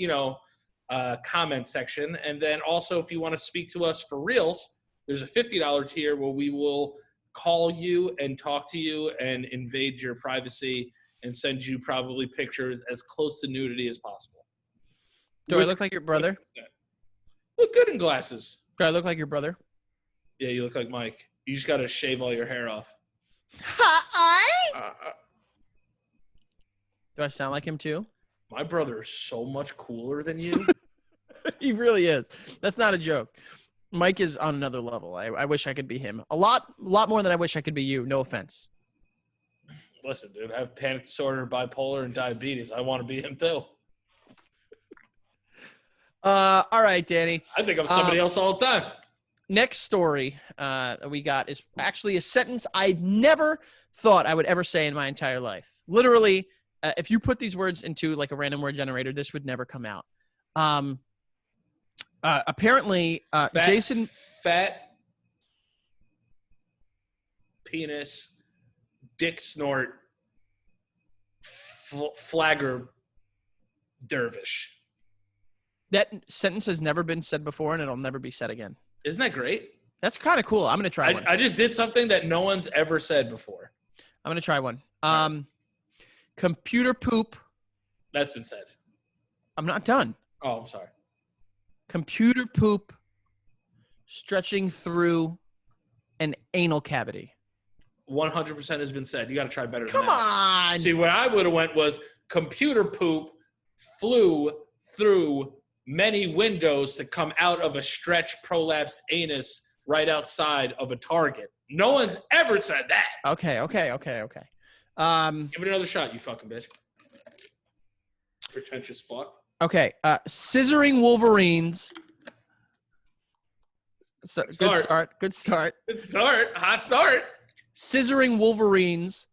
comment section. And then also, if you want to speak to us for reals, there's a $50 tier where we will call you and talk to you and invade your privacy and send you probably pictures as close to nudity as possible. Do I look like your brother? Look good in glasses. Do I look like your brother? Yeah, you look like Mike. You just got to shave all your hair off. Do I sound like him too? My brother is so much cooler than you. He really is. That's not a joke. Mike is on another level. I wish I could be him. A lot more than I wish I could be you. No offense. Listen, dude, I have panic disorder, bipolar, and diabetes. I want to be him too. All right, Danny. I think I'm somebody else all the time. Next story that we got is actually a sentence I never thought I would ever say in my entire life. Literally, if you put these words into like a random word generator, this would never come out. Apparently, Jason... Fat penis, dick snort, flagger dervish. That sentence has never been said before, and it'll never be said again. Isn't that great? That's kind of cool. I'm going to try one. I just did something that no one's ever said before. I'm going to try one. Computer poop. That's been said. I'm not done. Oh, I'm sorry. Computer poop stretching through an anal cavity. 100% has been said. You got to try better than Come that. on. See, what I would have went was computer poop flew through many windows to come out of a stretched, prolapsed anus right outside of a Target. No one's ever said that. Okay. Give it another shot, you fucking bitch. Pretentious fuck. Okay. Scissoring Wolverines. Good start. Hot start. Scissoring Wolverines.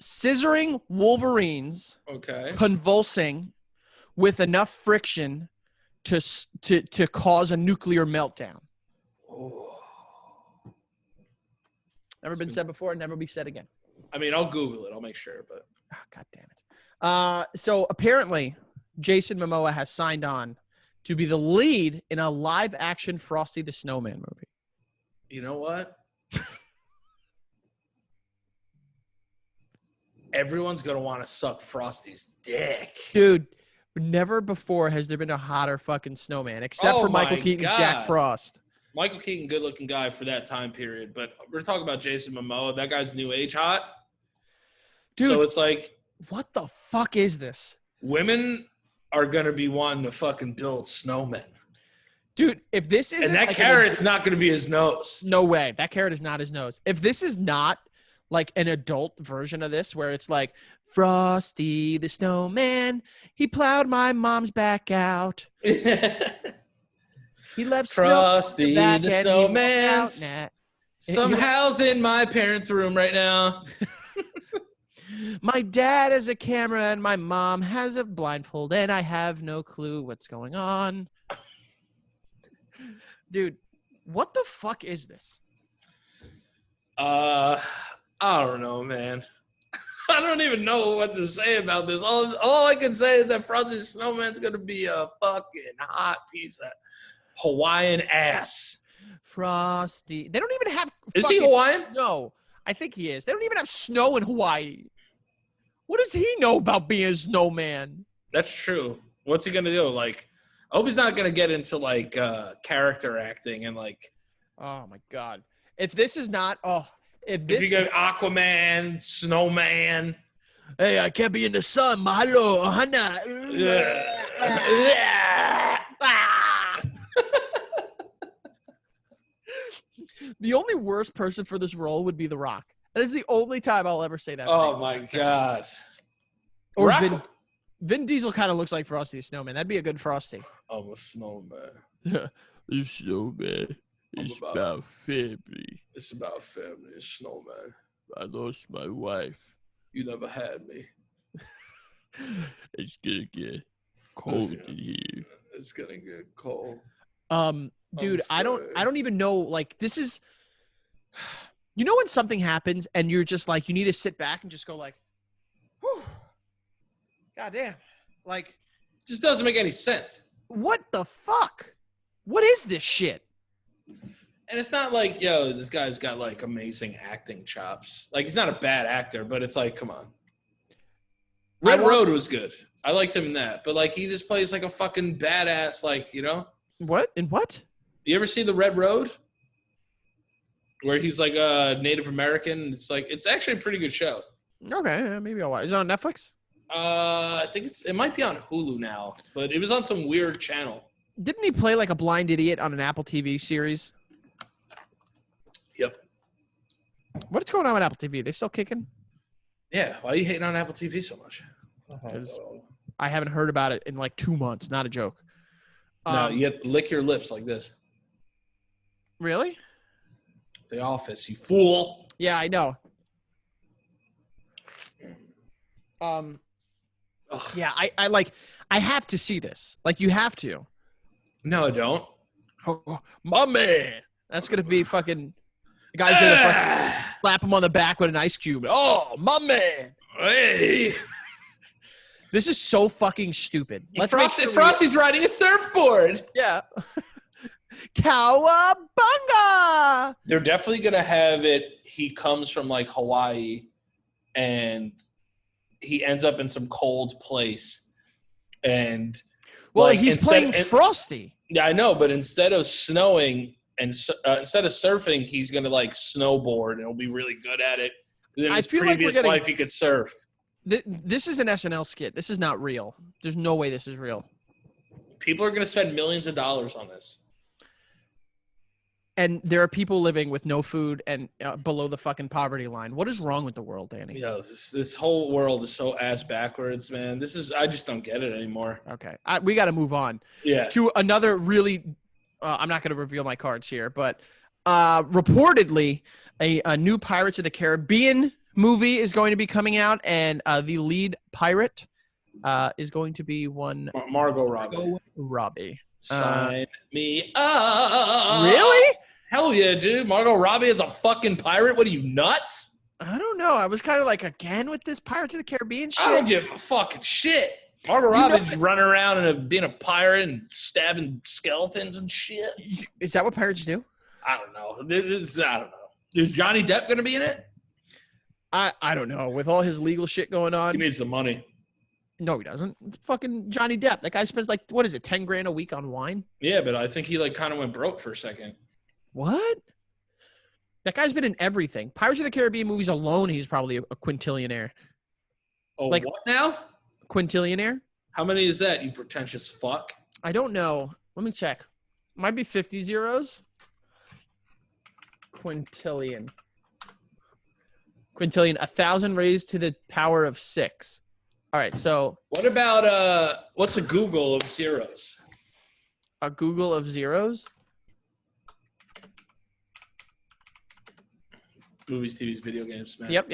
Scissoring Wolverines. Okay. Convulsing with enough friction to cause a nuclear meltdown. Oh. Never been said before, never be said again. I mean, I'll Google it. I'll make sure, but. Oh, God damn it. So apparently, Jason Momoa has signed on to be the lead in a live-action Frosty the Snowman movie. You know what? Everyone's going to want to suck Frosty's dick. Dude, Never before has there been a hotter fucking snowman, except for Michael Keaton's Jack Frost. Michael Keaton, good-looking guy for that time period. But we're talking about Jason Momoa. That guy's new age hot. Dude, so it's like, what the fuck is this? Women are going to be wanting to fucking build snowmen. Dude, if this isn't... And that like carrot's not going to be his nose. No way. That carrot is not his nose. If this is not like an adult version of this, where it's like, Frosty the snowman, he plowed my mom's back out. He left Frosty snow the snowman. Somehow's in my parents' room right now. My dad has a camera and my mom has a blindfold and I have no clue what's going on. Dude, what the fuck is this? I don't know, man. I don't even know what to say about this. All I can say is that Frosty the Snowman's going to be a fucking hot piece of Hawaiian ass. Frosty. They don't even have... Is he Hawaiian? No, I think he is. They don't even have snow in Hawaii. What does he know about being a snowman? That's true. What's he going to do? Like, I hope he's not going to get into, like, character acting and, like... Oh, my God. If this is not... If you go Aquaman, Snowman... Hey, I can't be in the sun. Mahalo, Hana. The only worst person for this role would be The Rock. That is the only time I'll ever say that. Oh, my God. Or Vin Diesel kind of looks like Frosty the Snowman. That'd be a good Frosty. I'm a snowman. The snowman. It's about family. It's about family. It's snowman. I lost my wife. You never had me. It's gonna get cold in here. It's gonna get cold. Dude, I don't even know. Like, this is, you know, when something happens and you're just like, you need to sit back and just go like, whew, goddamn, like, just doesn't make any sense. What the fuck? What is this shit? And it's not like, yo, this guy's got like amazing acting chops. Like, he's not a bad actor, but it's like, come on. Red Road was good. I liked him in that, but like, he just plays like a fucking badass, like, you know. What? In what? You ever see the Red Road? Where he's like a Native American. It's like, it's actually a pretty good show. Okay, maybe I'll watch. Is it on Netflix? I think it might be on Hulu now, but it was on some weird channel. Didn't he play like a blind idiot on an Apple TV series? Yep. What's going on with Apple TV? They still kicking? Yeah. Why are you hating on Apple TV so much? Because I haven't heard about it in like 2 months. Not a joke. No, you have to lick your lips like this. Really? The Office, you fool. Yeah, I know. Yeah, I have to see this. Like, you have to. No, I don't. Oh, my man. That's going to be fucking... The guy's going to fucking slap him on the back with an ice cube. Oh, my man. Hey. This is so fucking stupid. Frosty's riding a surfboard. Yeah. Cowabunga! They're definitely going to have it. He comes from, like, Hawaii, and he ends up in some cold place. And... Well, like, he's playing Frosty. Yeah, I know, but instead of snowing and instead of surfing, he's going to, like, snowboard, and he'll be really good at it. In his previous life, he could surf. This is an SNL skit. This is not real. There's no way this is real. People are going to spend millions of dollars on this. And there are people living with no food and below the fucking poverty line. What is wrong with the world, Danny? Yeah, this whole world is so ass backwards, man. I just don't get it anymore. Okay. We got to move on. Yeah. To another really, I'm not going to reveal my cards here, but reportedly a new Pirates of the Caribbean movie is going to be coming out, and the lead pirate is going to be one Margot Robbie. Margot Robbie. Sign me up. Really? Hell yeah, dude. Margot Robbie is a fucking pirate? What are you, nuts? I don't know. I was kind of like, again with this Pirates of the Caribbean shit? I don't give a fucking shit. Margot Robbie's running around and being a pirate and stabbing skeletons and shit. Is that what pirates do? I don't know. I don't know. Is Johnny Depp going to be in it? I don't know. With all his legal shit going on. He needs the money. No, he doesn't. It's fucking Johnny Depp. That guy spends like, what is it, 10 grand a week on wine? Yeah, but I think he like kind of went broke for a second. What? That guy's been in everything. Pirates of the Caribbean movies alone, he's probably a quintillionaire. Oh, like, what now? Quintillionaire? How many is that, you pretentious fuck? I don't know. Let me check. Might be 50 zeros. Quintillion. 1,000 raised to the power of 6. All right, so. What about, what's a Google of zeros? A Google of zeros? Movies, TVs, video games. Smash Yep.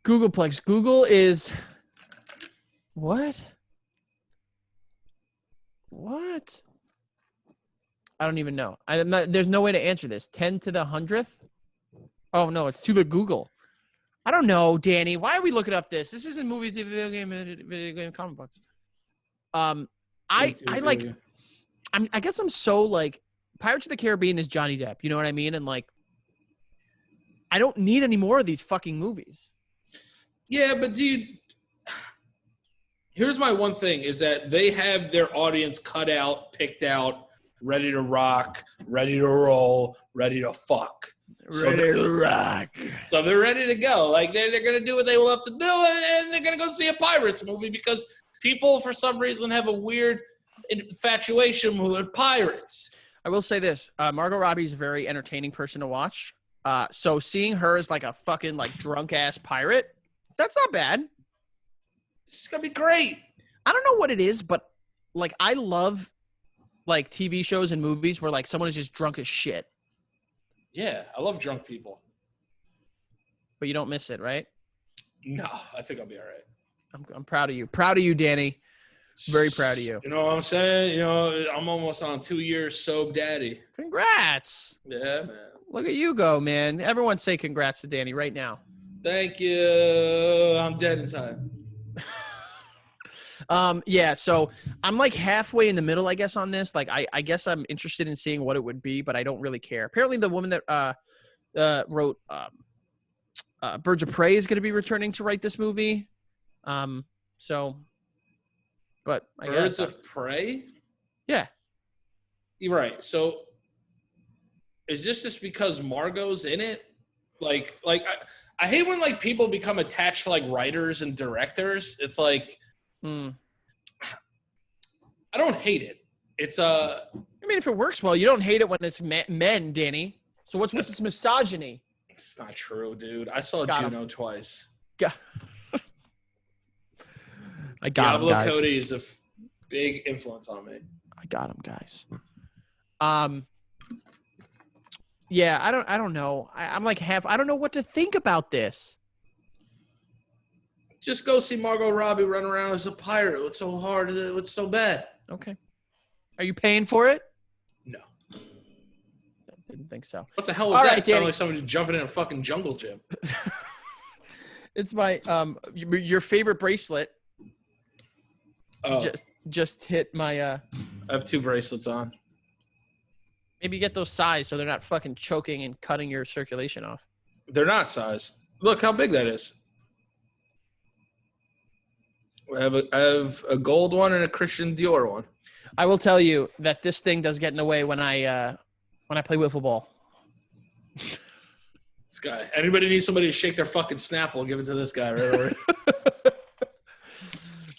Googleplex. Google is. What? I don't even know. There's no way to answer this. 10 to the 100th? Oh, no, it's to the Google. I don't know, Danny. Why are we looking up this? This isn't movies, video game, comic books. I guess I'm so, like, Pirates of the Caribbean is Johnny Depp. You know what I mean? And, like, I don't need any more of these fucking movies. Yeah, but dude, here's my one thing is that they have their audience cut out, picked out, ready to rock, ready to roll, ready to fuck. Ready to rock. So they're ready to go. Like, they're going to do what they love to do, and they're going to go see a Pirates movie because people, for some reason, have a weird infatuation with pirates. I will say this. Margot Robbie is a very entertaining person to watch. So seeing her as, like, a fucking, like, drunk-ass pirate, that's not bad. It's going to be great. I don't know what it is, but, like, I love, like, TV shows and movies where, like, someone is just drunk as shit. Yeah, I love drunk people. But you don't miss it, right? No, I think I'll be all right. I'm proud of you. Proud of you, Danny. Very proud of you. You know what I'm saying? You know, I'm almost on 2 years sober daddy. Congrats. Yeah, man. Look at you go, man. Everyone say congrats to Danny right now. Thank you. I'm dead inside. Yeah, so I'm like halfway in the middle, I guess, on this. Like, I guess I'm interested in seeing what it would be, but I don't really care. Apparently, the woman that wrote Birds of Prey is going to be returning to write this movie. So, but I Birds guess, of Prey? Yeah. You're right. So, is this just because Margot's in it? Like I hate when, like, people become attached to, like, writers and directors. It's like, I don't hate it. It's I mean, if it works well, you don't hate it when it's men, Danny. So what's with this misogyny? It's not true, dude. I saw Got Juno twice. I got him, Diablo guys. Cody is a big influence on me. I got him, guys. Yeah, I don't know. I'm like I don't know what to think about this. Just go see Margot Robbie run around as a pirate. What's so hard? What's so bad? Okay. Are you paying for it? No. I didn't think so. What the hell was All that? right, It sounded Danny. like somebody jumping in a fucking jungle gym. It's my your favorite bracelet. Oh, Just hit my I have 2 bracelets on. Maybe get those sized so they're not fucking choking and cutting your circulation off. They're not sized. Look how big that is. I have a gold one and a Christian Dior one. I will tell you that this thing does get in the way when I play wiffle ball. This guy. Anybody needs somebody to shake their fucking Snapple, give it to this guy right away.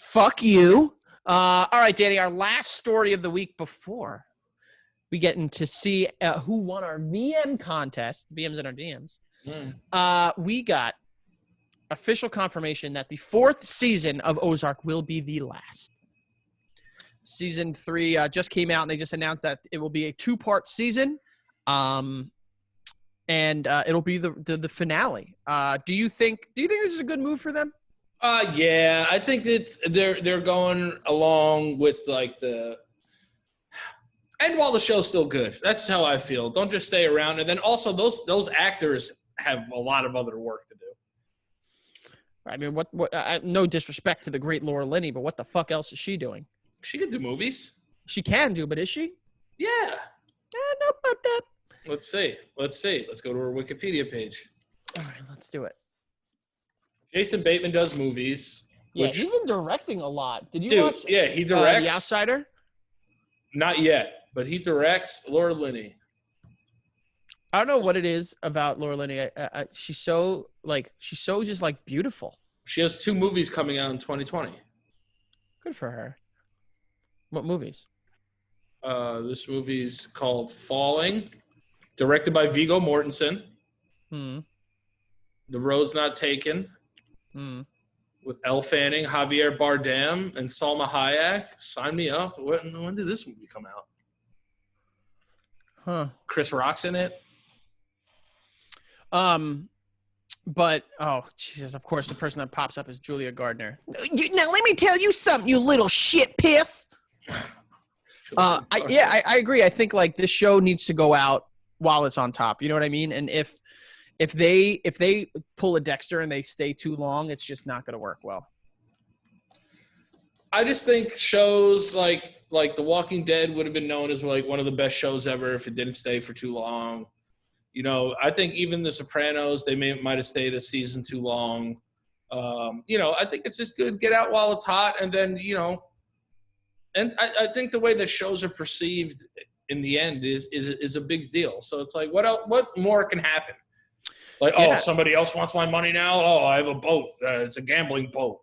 Fuck you. All right, Danny, our last story of the week before we get into see who won our VM contest, VMs and our DMs. We got official confirmation that the 4th season of Ozark will be the last. Season 3 just came out, and they just announced that it will be a 2-part season, and it'll be the finale. Do you think this is a good move for them? Yeah, I think they're going along with, like, the and while the show's still good. That's how I feel. Don't just stay around. And then also those actors have a lot of other work to do. I mean, what no disrespect to the great Laura Linney, but what the fuck else is she doing? She could do movies. She can do, but is she? Yeah. No, about that. Let's see. Let's go to her Wikipedia page. All right, let's do it. Jason Bateman does movies. Yeah, he's been directing a lot. Did you watch? Yeah, he directs. The Outsider? Not yet, but he directs Laura Linney. I don't know what it is about Laura Linney. She's so just like beautiful. She has 2 movies coming out in 2020. Good for her. What movies? This movie's called Falling, directed by Viggo Mortensen. The Road's Not Taken. With Elle Fanning, Javier Bardem, and Salma Hayek. Sign me up. When did this movie come out? Huh. Chris Rock's in it. But oh Jesus, of course the person that pops up is Julia Gardner. Now let me tell you something, you little shit piff. I agree. I think like this show needs to go out while it's on top. You know what I mean? And if they pull a Dexter and they stay too long, it's just not going to work well. I just think shows like The Walking Dead would have been known as like one of the best shows ever if it didn't stay for too long. You know, I think even The Sopranos, they might have stayed a season too long. You know, I think it's just good. Get out while it's hot, and then, you know, and I think the way that shows are perceived in the end is a big deal. So it's like, what more can happen? Like, oh, somebody else wants my money now? Oh, I have a boat. It's a gambling boat.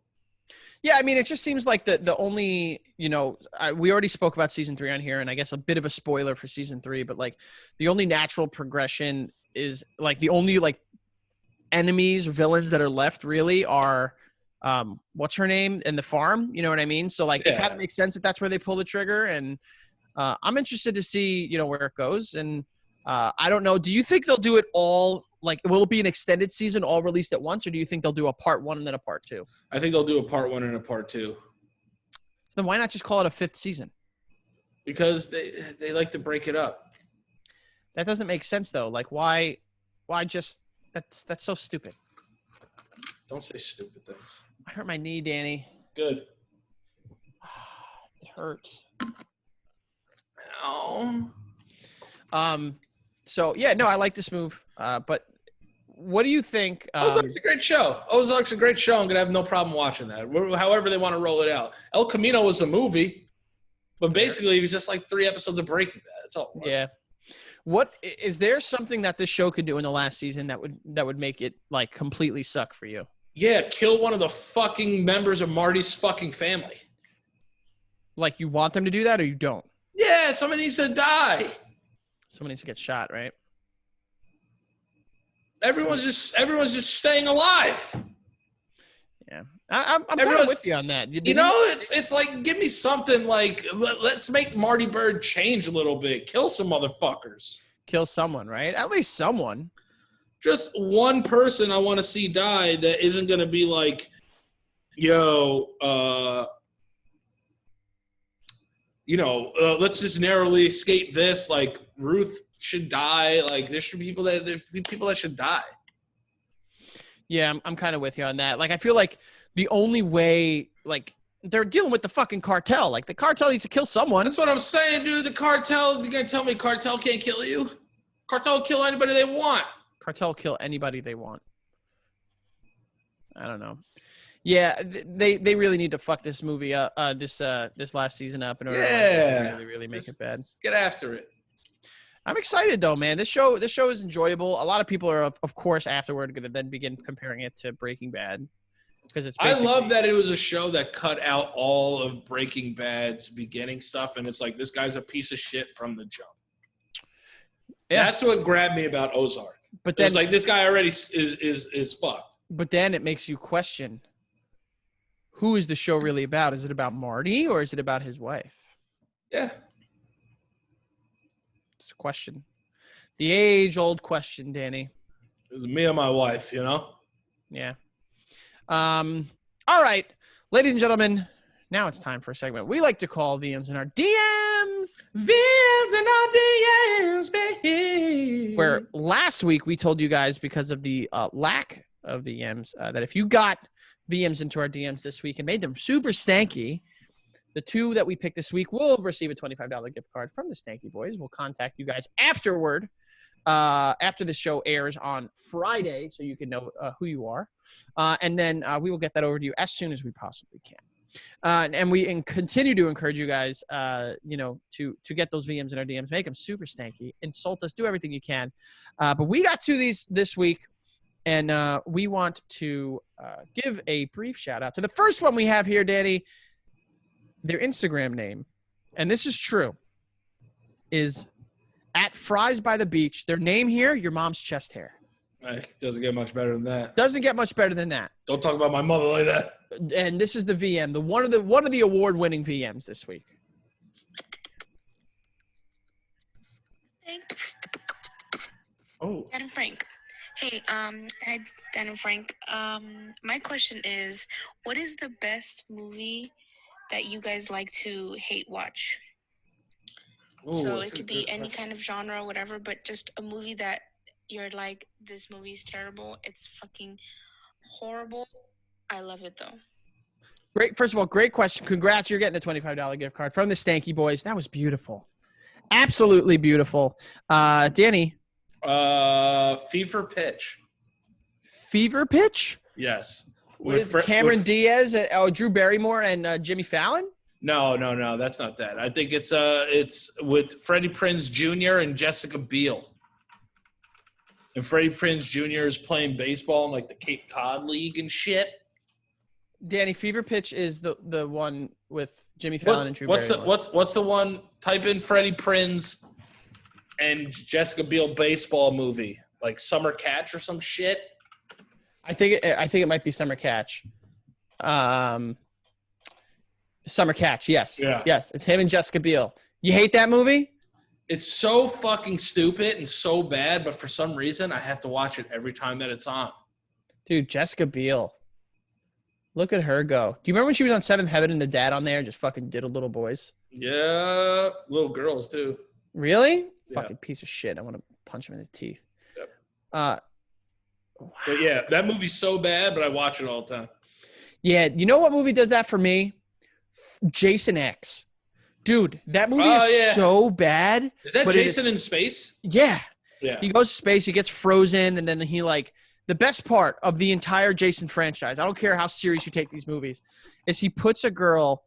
Yeah, I mean, it just seems like the only, you know, we already spoke about season 3 on here, and I guess a bit of a spoiler for season 3, but like the only natural progression is like the only like enemies or villains that are left really are what's her name and the farm, you know what I mean? So like it kind of makes sense that that's where they pull the trigger, and I'm interested to see, you know, where it goes. And I don't know, do you think they'll do it all? Like, will it be an extended season all released at once, or do you think they'll do a part 1 and then a part 2? I think they'll do a part 1 and a part 2. Then why not just call it a 5th season? Because they like to break it up. That doesn't make sense though. Like why just that's so stupid. Don't say stupid things. I hurt my knee, Danny. Good. It hurts. Ow. So yeah, no, I like this move. But what do you think? Ozark's a great show. Ozark's a great show. I'm gonna have no problem watching that. However they want to roll it out. El Camino was a movie, but basically it was just like 3 episodes of Breaking Bad. That's all it was. Yeah. What is there something that this show could do in the last season that would make it like completely suck for you? Yeah, kill one of the fucking members of Marty's fucking family. Like you want them to do that or you don't? Yeah, somebody needs to die. Someone needs to get shot, right? Everyone's just staying alive. Yeah, I'm kind of with you on that. You know, it's like, give me something like, let's make Marty Bird change a little bit. Kill some motherfuckers. Kill someone, right? At least someone. Just one person I want to see die that isn't going to be like, yo, you know, let's just narrowly escape this. Like Ruth should die. Like there should be people that should die. Yeah, I'm kind of with you on that. Like I feel like the only way, like they're dealing with the fucking cartel. Like the cartel needs to kill someone. That's what I'm saying, dude. The cartel. You're gonna tell me cartel can't kill you? Cartel will kill anybody they want. Cartel kill anybody they want. I don't know. Yeah, they really need to fuck this movie up, this last season up in order to really make it bad. Get after it. I'm excited though, man. This show is enjoyable. A lot of people are, of course, afterward going to then begin comparing it to Breaking Bad because it's. I love that it was a show that cut out all of Breaking Bad's beginning stuff, and it's like this guy's a piece of shit from the jump. Yeah, that's what grabbed me about Ozark. But then, it's like this guy already is fucked. But then it makes you question: who is the show really about? Is it about Marty or is it about his wife? Yeah. It's a question. The age-old question, Danny. It was me and my wife, you know? Yeah. All right. Ladies and gentlemen, now it's time for a segment we like to call VMs in our DMs. VMs in our DMs, baby. Where last week we told you guys because of the lack of VMs that if you got VMs into our DMs this week and made them super stanky, the 2 that we picked this week will receive a $25 gift card from the Stanky Boys. We'll contact you guys afterward after the show airs on Friday, so you can know who you are. And then we will get that over to you as soon as we possibly can. And we continue to encourage you guys, to get those VMs in our DMs. Make them super stanky. Insult us. Do everything you can. But we got to these this week, and we want to give a brief shout-out to the first one we have here, Danny. Their Instagram name, and this is true, is at Fries by the Beach. Their name here, your mom's chest hair. It doesn't get much better than that. Doesn't get much better than that. Don't talk about my mother like that. And this is the VM, one of the award-winning VMs this week. Oh. Dan and Frank. Hey, hi, Dan and Frank. My question is, what is the best movie that you guys like to hate watch? Ooh, so it could be any kind of genre, whatever, but just a movie that you're like, this movie's terrible. It's fucking horrible. I love it though. Great. First of all, great question. Congrats. You're getting a $25 gift card from the Stanky Boys. That was beautiful. Absolutely beautiful. Danny. Fever Pitch. Fever Pitch? Yes. With Cameron Diaz, Drew Barrymore, and Jimmy Fallon? No, that's not that. I think it's with Freddie Prinze Jr. and Jessica Biel. And Freddie Prinze Jr. is playing baseball in like the Cape Cod League and shit. Danny, Fever Pitch is the one with Jimmy Fallon and Drew Barrymore. What's the one? Type in Freddie Prinze and Jessica Biel baseball movie, like Summer Catch or some shit. I think it might be Summer Catch. Summer Catch, yes. Yeah. Yes, it's him and Jessica Biel. You hate that movie? It's so fucking stupid and so bad, but for some reason I have to watch it every time that it's on. Dude, Jessica Biel. Look at her go. Do you remember when she was on Seventh Heaven and the dad on there just fucking diddled little boys? Yeah, little girls too. Really? Yeah. Fucking piece of shit. I want to punch him in his teeth. Yep. Wow. But yeah, that movie's so bad, but I watch it all the time. Yeah, you know what movie does that for me? Jason X. Dude, that movie is so bad. Is that Jason in space? Yeah. Yeah. He goes to space, he gets frozen, and then he the best part of the entire Jason franchise, I don't care how serious you take these movies, is he puts a girl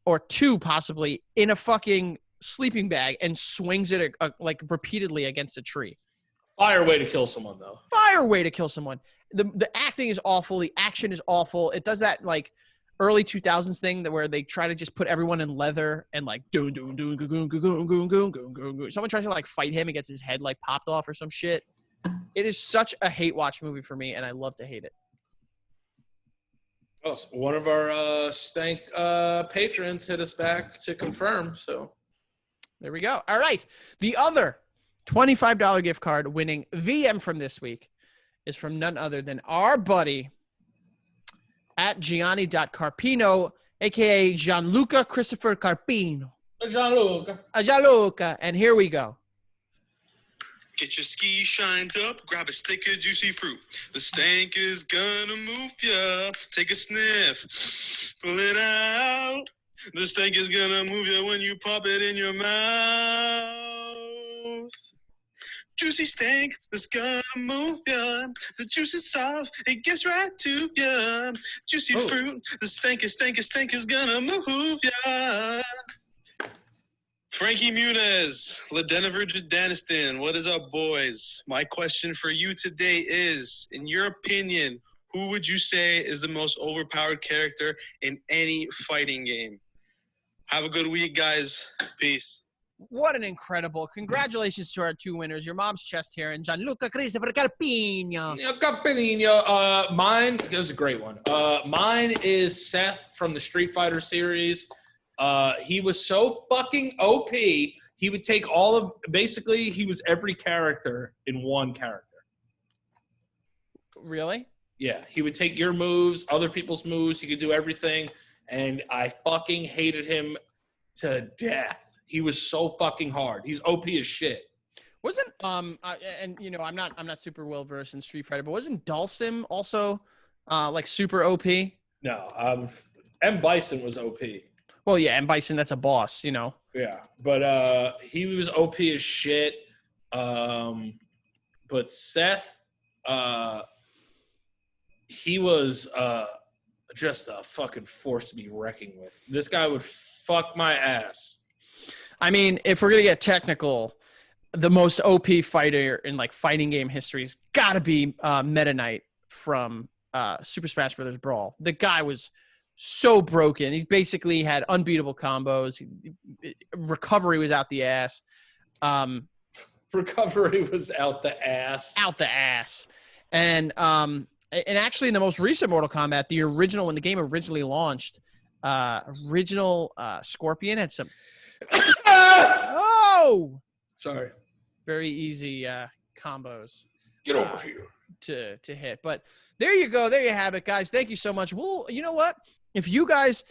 or two possibly in a fucking sleeping bag and swings it repeatedly against a tree. Fire way to kill someone, though. Fire way to kill someone. The acting is awful. The action is awful. It does that early 2000s thing where they try to just put everyone in leather and someone tries to fight him and gets his head popped off or some shit. It is such a hate watch movie for me, and I love to hate it. Oh, so one of our Stank patrons hit us back to confirm. So there we go. All right. The other $25 gift card winning VM from this week is from none other than our buddy at Gianni.Carpino, a.k.a. Gianluca Christopher Carpino. Gianluca. And here we go. Get your ski shines up, grab a stick of juicy fruit. The stank is gonna move ya. Take a sniff, pull it out. The stank is gonna move ya when you pop it in your mouth. Juicy stank that's gonna move ya. The juice is soft, it gets right to ya. Juicy fruit, the stank is gonna move ya. Frankie Muniz, Ladeniver Daniston, what is up, boys? My question for you today is, in your opinion, who would you say is the most overpowered character in any fighting game? Have a good week, guys. Peace. What an incredible. Congratulations to our two winners. Your mom's chest hair and Gianluca Christopher Carpino. Mine, it was a great one. Mine is Seth from the Street Fighter series. He was so fucking OP. He would take basically he was every character in one character. Really? Yeah. He would take your moves, other people's moves. He could do everything. And I fucking hated him to death. He was so fucking hard. He's OP as shit. Wasn't I'm not super well versed in Street Fighter, but wasn't Dhalsim also super OP? No. M. Bison was OP. Well, yeah, and Bison, that's a boss, Yeah, but he was OP as shit. But Seth, he was just a fucking force to be reckoned with. This guy would fuck my ass. I mean, if we're gonna get technical, the most OP fighter in like fighting game history's got to be Meta Knight from Super Smash Bros. Brawl. The guy was so broken. He basically had unbeatable combos. Recovery was out the ass. Recovery was out the ass. Out the ass. And actually in the most recent Mortal Kombat, the original, when the game originally launched, Scorpion had some sorry, very easy combos. Get over here to hit. But there you go. There you have it, guys. Thank you so much. Well, you know what? If you guys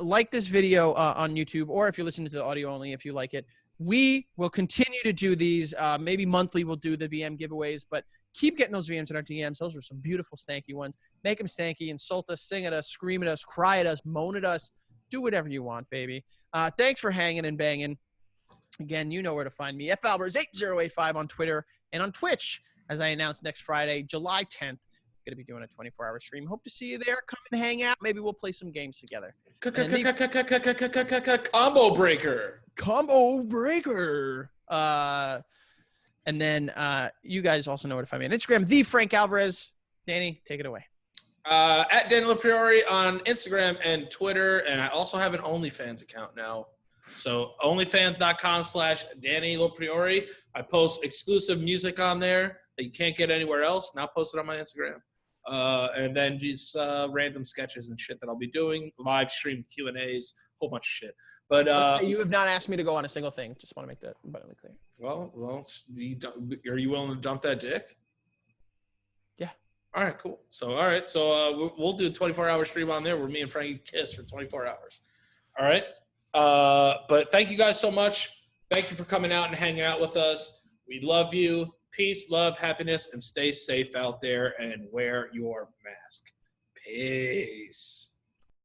like this video on YouTube, or if you're listening to the audio only, if you like it, we will continue to do these. Maybe monthly we'll do the VM giveaways, but keep getting those VMs in our DMs. Those are some beautiful stanky ones. Make them stanky, insult us, sing at us, scream at us, cry at us, moan at us. Do whatever you want, baby. Thanks for hanging and banging. Again, you know where to find me. FAlbers8085 on Twitter and on Twitch. As I announced, next Friday, July 10th, going to be doing a 24-hour stream. Hope to see you there. Come and hang out. Maybe we'll play some games together. Combo breaker. Combo breaker. And then you guys also know where to find me on Instagram, the Frank Alvarez. Danny, take it away. At Danny Priori on Instagram and Twitter, and I also have an OnlyFans account now. So onlyfans.com/Danny Priori. I post exclusive music on there that you can't get anywhere else. Now post it on my Instagram. And then just random sketches and shit that I'll be doing, live stream Q&As, whole bunch of shit. But you have not asked me to go on a single thing. Just want to make that abundantly clear. Well, are you willing to dump that dick? Yeah. All right, cool. So, all right. So we'll do a 24-hour stream on there where me and Frankie kiss for 24 hours. All right. But thank you guys so much. Thank you for coming out and hanging out with us. We love you. Peace, love, happiness, and stay safe out there and wear your mask. Peace.